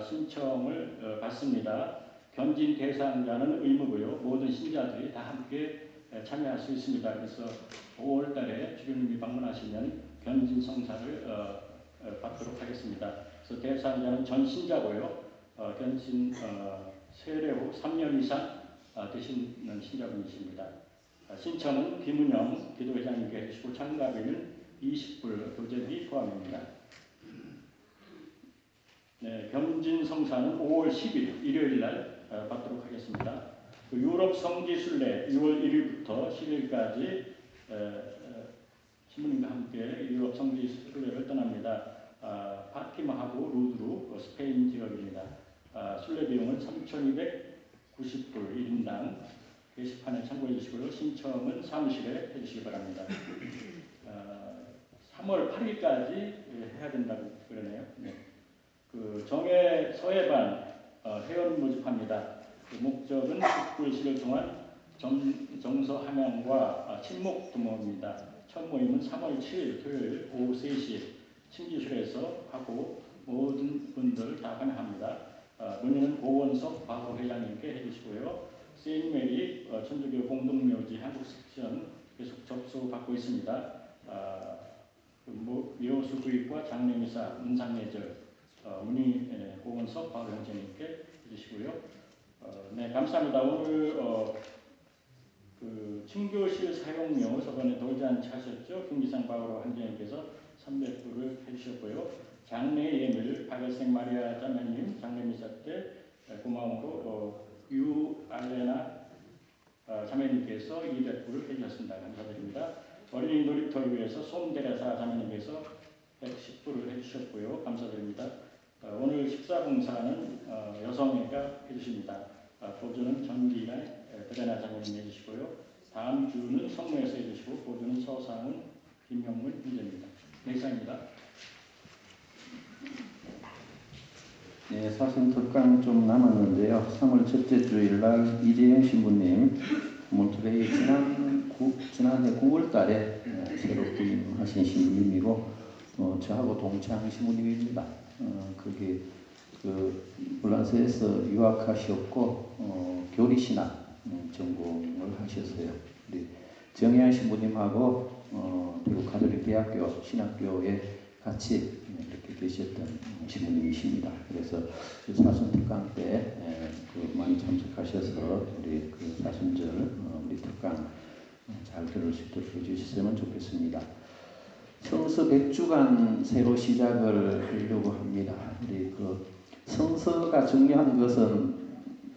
신청을 받습니다. 견진 대상자는 의무고요. 모든 신자들이 다 함께 참여할 수 있습니다. 그래서 5월 달에 주교님이 방문하시면 견진 성사를 받도록 하겠습니다. 그래서 대상자는 전 신자고요. 견진 세례 후 3년 이상 되시는 신자분이십니다. 신청은 김은영 기도회장님께 해주시고 참가비는 20불 교재비 포함입니다. 네, 견진 성사는 5월 10일 일요일 날 받도록 하겠습니다. 유럽 성지순례 6월 1일부터 10일까지 신부님과 함께 유럽 성지순례를 떠납니다. 파티마하고 루드루 스페인 지역입니다. 순례 비용은 3,290불 1인당 게시판에 참고해 주시고요. 신청은 사무실에 해주시기 바랍니다. 3월 8일까지 해야 된다고 그러네요. 네. 정회 서해반 회원 모집합니다. 목적은 19일씩을 동안 정서 함양과 친목 두모입니다. 첫 모임은 3월 7일 토요일 오후 3시 침지실에서 하고 모든 분들 다 환영합니다. 문의는 고원석 바호 회장님께 해주시고요. 세인메리 천주교 공동묘지 한국 섹션 계속 접수받고 있습니다. 묘수 구입과 장례미사 문상예절 문의 고원석 바호 회장님께 해주시고요. 네, 감사합니다. 오늘 친교실 사용료 저번에 돌잔치 하셨죠? 김기상 바로 한장님께서 300불을 해주셨고요. 장례 예물 박을생 마리아 자매님 장례 미사 때 고마움으로 유알레나 자매님께서 200불을 해주셨습니다. 감사드립니다. 어린이 놀이터를 위해서 솜데레사 자매님께서 110불을 해주셨고요. 감사드립니다. 오늘 식사 봉사는 여성회가 해주십니다. 보조는 전기란 드레나 자매님 해주시고요. 다음 주는 성모에서 해주시고 보조는 서상훈, 김명문 형제입니다. 네, 이상입니다. 네, 사순 특강 좀 남았는데요. 3월 첫째 주일날 이재영 신부님 몬트레이 지난해 9월달에 새로 부임하신 신부님이고 저하고 동창 신부님입니다. 그게 프랑스에서 유학하셨고 교리신학 전공을 하셨어요. 우리 정혜안 신부님하고 대구 가톨릭 대학교 신학교에 같이 이렇게 계셨던 신부님이십니다. 그래서 사순 특강 때 많이 참석하셔서 우리 그 사순절 우리 특강 잘 들을 수 있도록 해주셨으면 좋겠습니다. 성서 100주간 새로 시작을 하려고 합니다. 우리 그 성서가 중요한 것은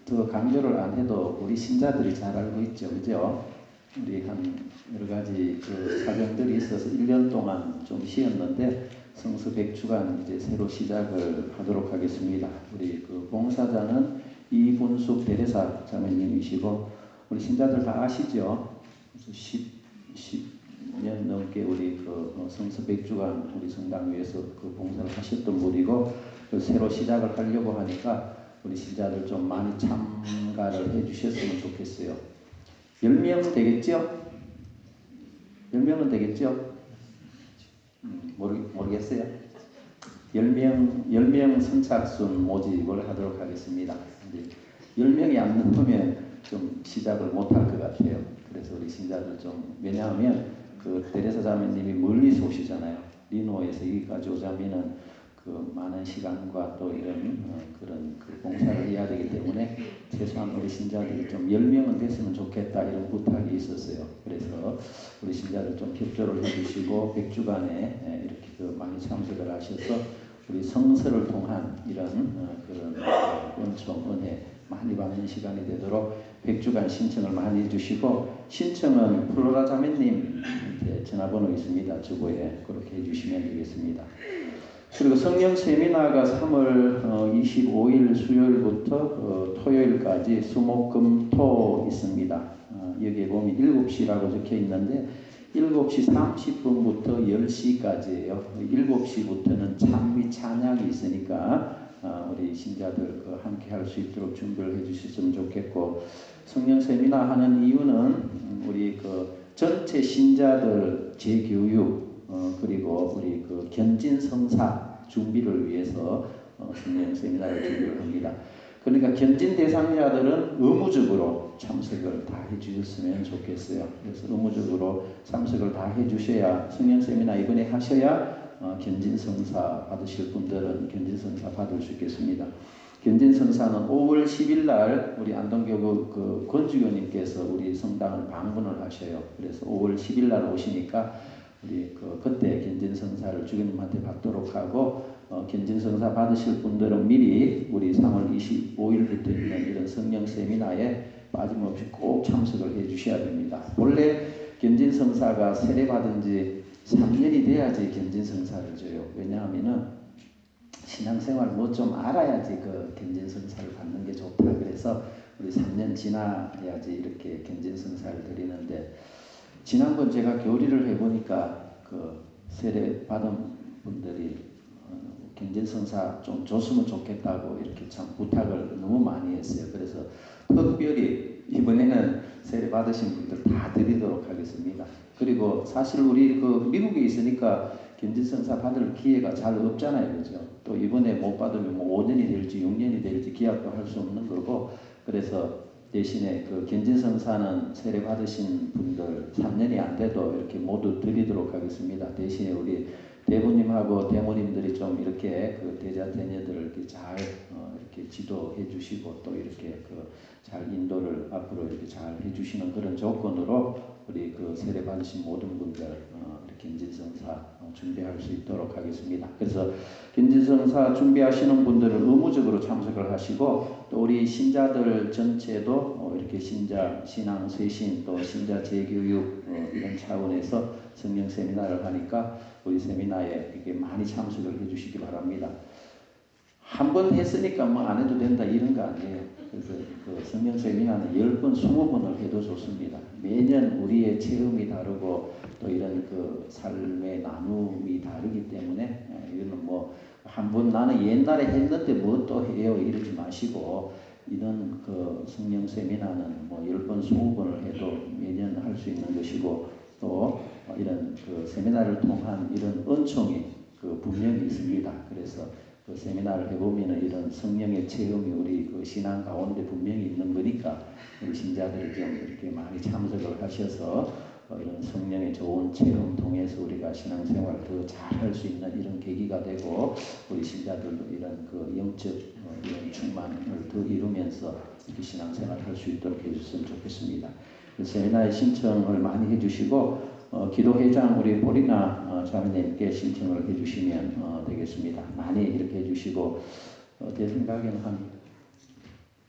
더 강조를 안 해도 우리 신자들이 잘 알고 있죠, 그죠? 우리 한 여러 가지 그 사정들이 있어서 1년 동안 좀 쉬었는데 성서 100주간 이제 새로 시작을 하도록 하겠습니다. 우리 그 봉사자는 이분숙 대레사 자매님이시고 우리 신자들 다 아시죠? 10년 넘게 우리 그 성서 100주간 우리 성당 위에서 그 봉사를 하셨던 분이고 그 새로 시작을 하려고 하니까 우리 신자들 좀 많이 참가를 해주셨으면 좋겠어요. 10명 되겠죠? 10명은 되겠죠? 모르겠어요. 10명 선착순 모집을 하도록 하겠습니다. 10명이 안 넘으면 좀 시작을 못할 것 같아요. 그래서 우리 신자들 좀, 왜냐하면 그 데레사 자매님이 멀리서 오시잖아요. 리노에서 여기까지 오자면은 그 많은 시간과 또 이런 그런 그 봉사를 해야 되기 때문에 최소한 우리 신자들이 좀 10명은 됐으면 좋겠다 이런 부탁이 있었어요. 그래서 우리 신자들 좀 협조를 해주시고 100주간에 이렇게 그 많이 참석을 하셔서 우리 성서를 통한 이런 그런 은총 은혜 많이 받는 시간이 되도록 100주간 신청을 많이 해주시고 신청은 플로라 자매님한테 전화번호 있습니다. 주보에 그렇게 해주시면 되겠습니다. 그리고 성령 세미나가 3월 25일 수요일부터 토요일까지 수목금토 있습니다. 여기에 보면 7시라고 적혀 있는데 7시 30분부터 10시까지예요. 7시부터는 찬미 찬양이 있으니까 우리 신자들 함께 할 수 있도록 준비를 해주셨으면 좋겠고 성령 세미나 하는 이유는 우리 그 전체 신자들 재교육 그리고 우리 그 견진 성사 준비를 위해서 성령 세미나를 준비를 합니다. 그러니까 견진 대상자들은 의무적으로 참석을 다 해주셨으면 좋겠어요. 그래서 의무적으로 참석을 다 해주셔야 성령 세미나 이번에 하셔야 견진 성사 받으실 분들은 견진 성사 받을 수 있겠습니다. 견진 성사는 5월 10일 날 우리 안동교구 그 권주교님께서 우리 성당을 방문을 하셔요. 그래서 5월 10일 날 오시니까 우리 그때 견진성사를 주교님한테 받도록 하고 견진성사 받으실 분들은 미리 우리 3월 25일부터 있는 이런 성령 세미나에 빠짐없이 꼭 참석을 해 주셔야 됩니다. 원래 견진성사가 세례받은 지 3년이 돼야지 견진성사를 줘요. 왜냐하면은 신앙생활 뭐 좀 알아야지 그 견진성사를 받는 게 좋다. 그래서 우리 3년 지나야지 이렇게 견진성사를 드리는데 지난번 제가 교리를 해보니까 그 세례 받은 분들이 견진성사 좀 줬으면 좋겠다고 이렇게 참 부탁을 너무 많이 했어요. 그래서 특별히 이번에는 세례 받으신 분들 다 드리도록 하겠습니다. 그리고 사실 우리 그 미국에 있으니까 견진성사 받을 기회가 잘 없잖아요, 그죠? 또 이번에 못 받으면 뭐 5년이 될지 6년이 될지 기약도 할 수 없는 거고 그래서. 대신에 그 견진성사는 세례 받으신 분들 3년이 안 돼도 이렇게 모두 드리도록 하겠습니다. 대신에 우리 대부님하고 대모님들이 좀 이렇게 그 대자 대녀들을 이렇게 잘 이렇게 지도해 주시고 또 이렇게 그 잘 인도를 앞으로 이렇게 잘 해주시는 그런 조건으로 우리 그 세례 받으신 모든 분들 긴지성사 준비할 수 있도록 하겠습니다. 그래서 긴지성사 준비하시는 분들은 의무적으로 참석을 하시고 또 우리 신자들 전체도 이렇게 신앙 쇄신 또 신자 재교육 이런 차원에서 성령 세미나를 하니까 우리 세미나에 이렇게 많이 참석을 해주시기 바랍니다. 한 번 했으니까 뭐 안 해도 된다 이런 거 아니에요. 그래서 그 성령 세미나는 10번, 20번을 해도 좋습니다. 매년 우리의 체험이 다르고 또 이런 그 삶의 나눔이 다르기 때문에 이거는 뭐 한 번 나는 옛날에 했는데 뭐 또 해요 이러지 마시고 이런 그 성령 세미나는 뭐 10번, 20번을 해도 매년 할 수 있는 것이고 또 이런 그 세미나를 통한 이런 은총이 그 분명히 있습니다. 그래서 그 세미나를 해보면 이런 성령의 체험이 우리 그 신앙 가운데 분명히 있는 거니까 우리 신자들이 좀 이렇게 많이 참석을 하셔서 이런 성령의 좋은 체험 통해서 우리가 신앙생활을 더 잘할 수 있는 이런 계기가 되고 우리 신자들도 이런 그 영적 이런 충만을 더 이루면서 이렇게 신앙생활을 할 수 있도록 해주셨으면 좋겠습니다. 세미나에 신청을 많이 해주시고 기도회장 우리 보리나 자매님께 신청을 해주시면 되겠습니다. 많이 이렇게 해주시고 제 생각에는 한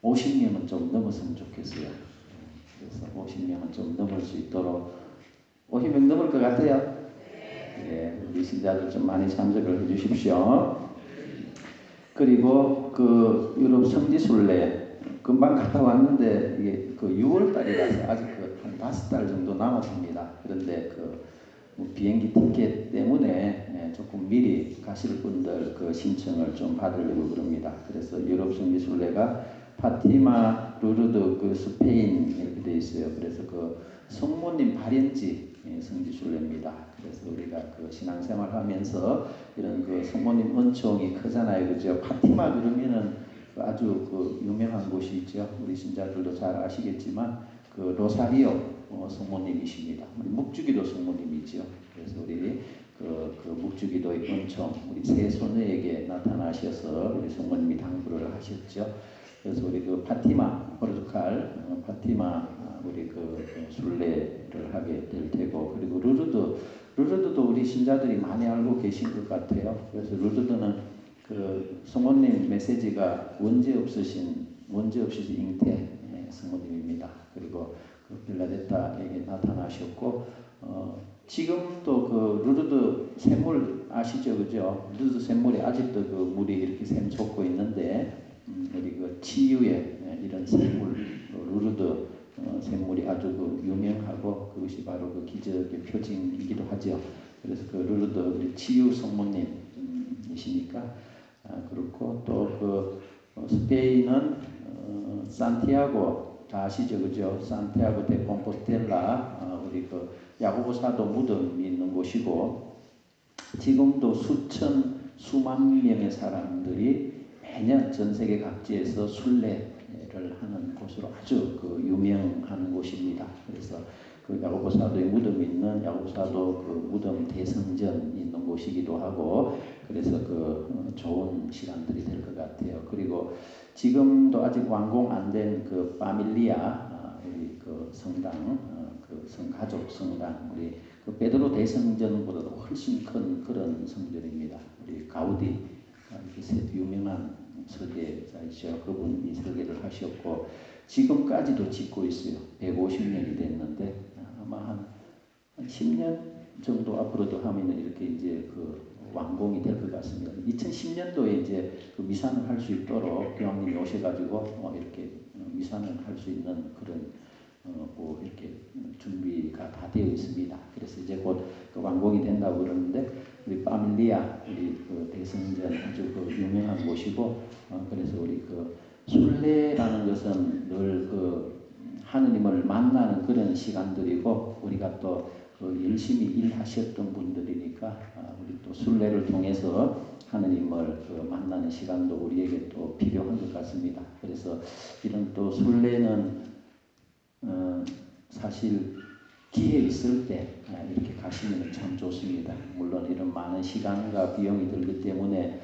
50명은 좀 넘었으면 좋겠어요. 그래서 50명은 좀 넘을 수 있도록 50명 넘을 것 같아요. 예, 우리 신자들 좀 많이 참석을 해주십시오. 그리고 그 유럽 성지순례 금방 갔다 왔는데 이게 그 6월달이라서 아직 한 5달 정도 남았습니다. 그런데 그 비행기 티켓 때문에 조금 미리 가실 분들 그 신청을 좀 받으려고 그럽니다. 그래서 유럽 성지순례가 파티마, 루르드, 그 스페인 이렇게 돼 있어요. 그래서 그 성모님 발현지 성지순례입니다. 그래서 우리가 그 신앙생활하면서 이런 그 성모님 은총이 크잖아요, 그죠? 파티마 그러면은 아주 그 유명한 곳이 있죠. 우리 신자들도 잘 아시겠지만 그 로사리오 성모님이십니다. 우리 묵주기도 성모님이죠. 그래서 우리 그 묵주기도의 은총 우리 세 손녀에게 나타나셔서 우리 성모님이 당부를 하셨죠. 그래서 우리 그 파티마 포르투갈 파티마 우리 그 순례를 하게 될 테고 그리고 루르드도 우리 신자들이 많이 알고 계신 것 같아요. 그래서 루르드는 그 성모님 메시지가 원죄 없으신 잉태 성모님입니다. 그리고 그 빌라데타에게 나타나셨고 지금도 그 루르드 샘물 아시죠, 그죠? 루르드 샘물이 아직도 그 물이 이렇게 샘솟고 있는데 우리 그 치유의 이런 샘물 루르드 샘물이 아주 그 유명하고 그것이 바로 그 기적의 표징이기도 하죠. 그래서 그 루르드 우리 치유 성모님이시니까 그렇고 또 그 스페인은 산티아고 다 아시죠, 그죠? 산티아고 데 콤포스텔라 우리 그 야고보 사도 무덤이 있는 곳이고 지금도 수만 명의 사람들이 매년 전 세계 각지에서 순례를 하는 곳으로 아주 그 유명한 곳입니다. 그래서 그 야고보 사도의 무덤이 있는 야고보 사도 그 무덤 대성전이 있는 곳이기도 하고 그래서 그 좋은 시간들이 될 것 같아요. 그리고 지금도 아직 완공 안 된 그 파밀리아 우리 그 성당 그 성가족 성당 우리 그 베드로 대성전보다도 훨씬 큰 그런 성전입니다. 우리 가우디 이렇게 유명한 설계자이죠. 그분이 설계를 하셨고 지금까지도 짓고 있어요. 150년이 됐는데 아마 한 10년 정도 앞으로도 하면 이렇게 이제 그 완공이 될 것 같습니다. 2010년도에 이제 그 미산을 할 수 있도록 교황님이 오셔가지고 이렇게 미산을 할 수 있는 그런 뭐 이렇게 준비가 다 되어 있습니다. 그래서 이제 곧 그 완공이 된다고 그러는데 우리 파밀리아 우리 그 대성전 아주 그 유명한 곳이고 그래서 우리 그 순례라는 것은 늘 그 하느님을 만나는 그런 시간들이고 우리가 또 그 열심히 일하셨던 분들이니까 우리 또 순례를 통해서 하느님을 그 만나는 시간도 우리에게 또 필요한 것 같습니다. 그래서 이런 또 순례는 사실 기회 있을 때 이렇게 가시면 참 좋습니다. 물론 이런 많은 시간과 비용이 들기 때문에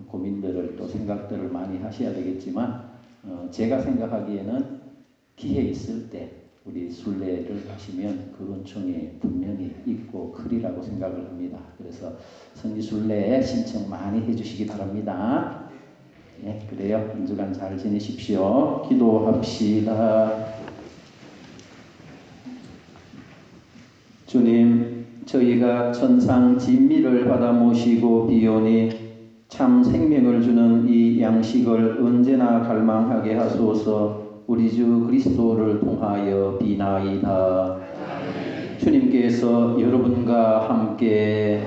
고민들을 또 생각들을 많이 하셔야 되겠지만 제가 생각하기에는 기회 있을 때 우리 순례를 하시면 그 은총이 분명히 있고 크리라고 생각을 합니다. 그래서 성지 순례 신청 많이 해주시기 바랍니다. 예, 그래요. 한 주간 잘 지내십시오. 기도합시다. 주님, 저희가 천상 진미를 받아 모시고 비오니 참 생명을 주는 이 양식을 언제나 갈망하게 하소서. 우리 주 그리스도를 통하여 비나이다. 주님께서 여러분과 함께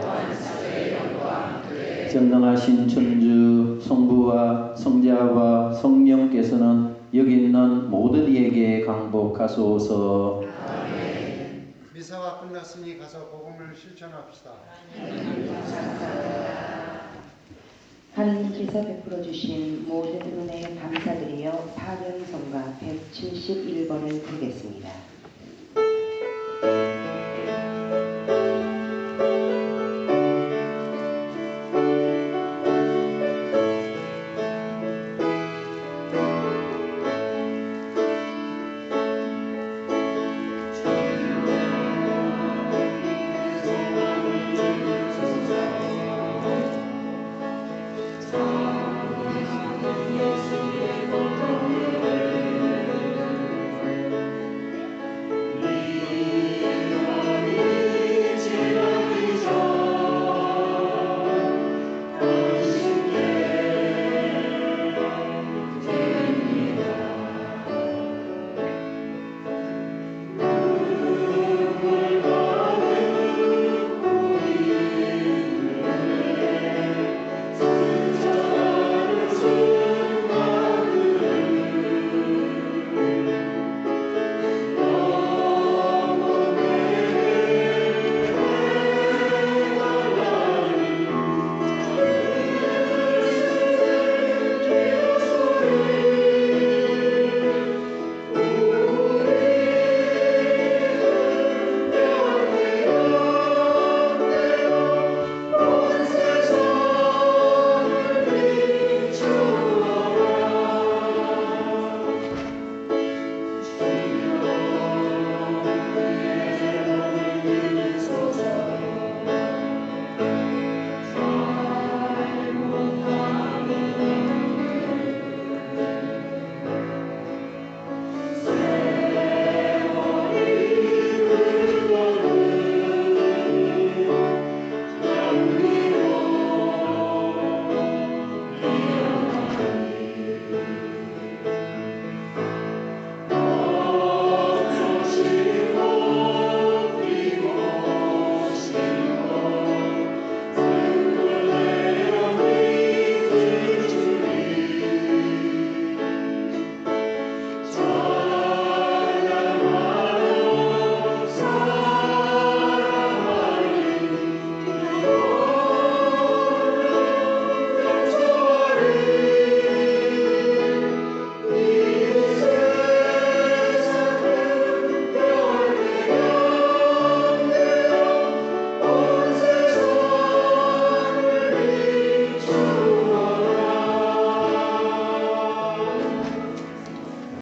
전능하신 천주 성부와 성자와 성령께서는 여기 있는 모든 이에게 강복하소서. 미사가 끝났으니 가서 복음을 실천합시다. 하느님께서 베풀어 주신 모든 은혜에 감사드리며 파견성가 171번을 부르겠습니다.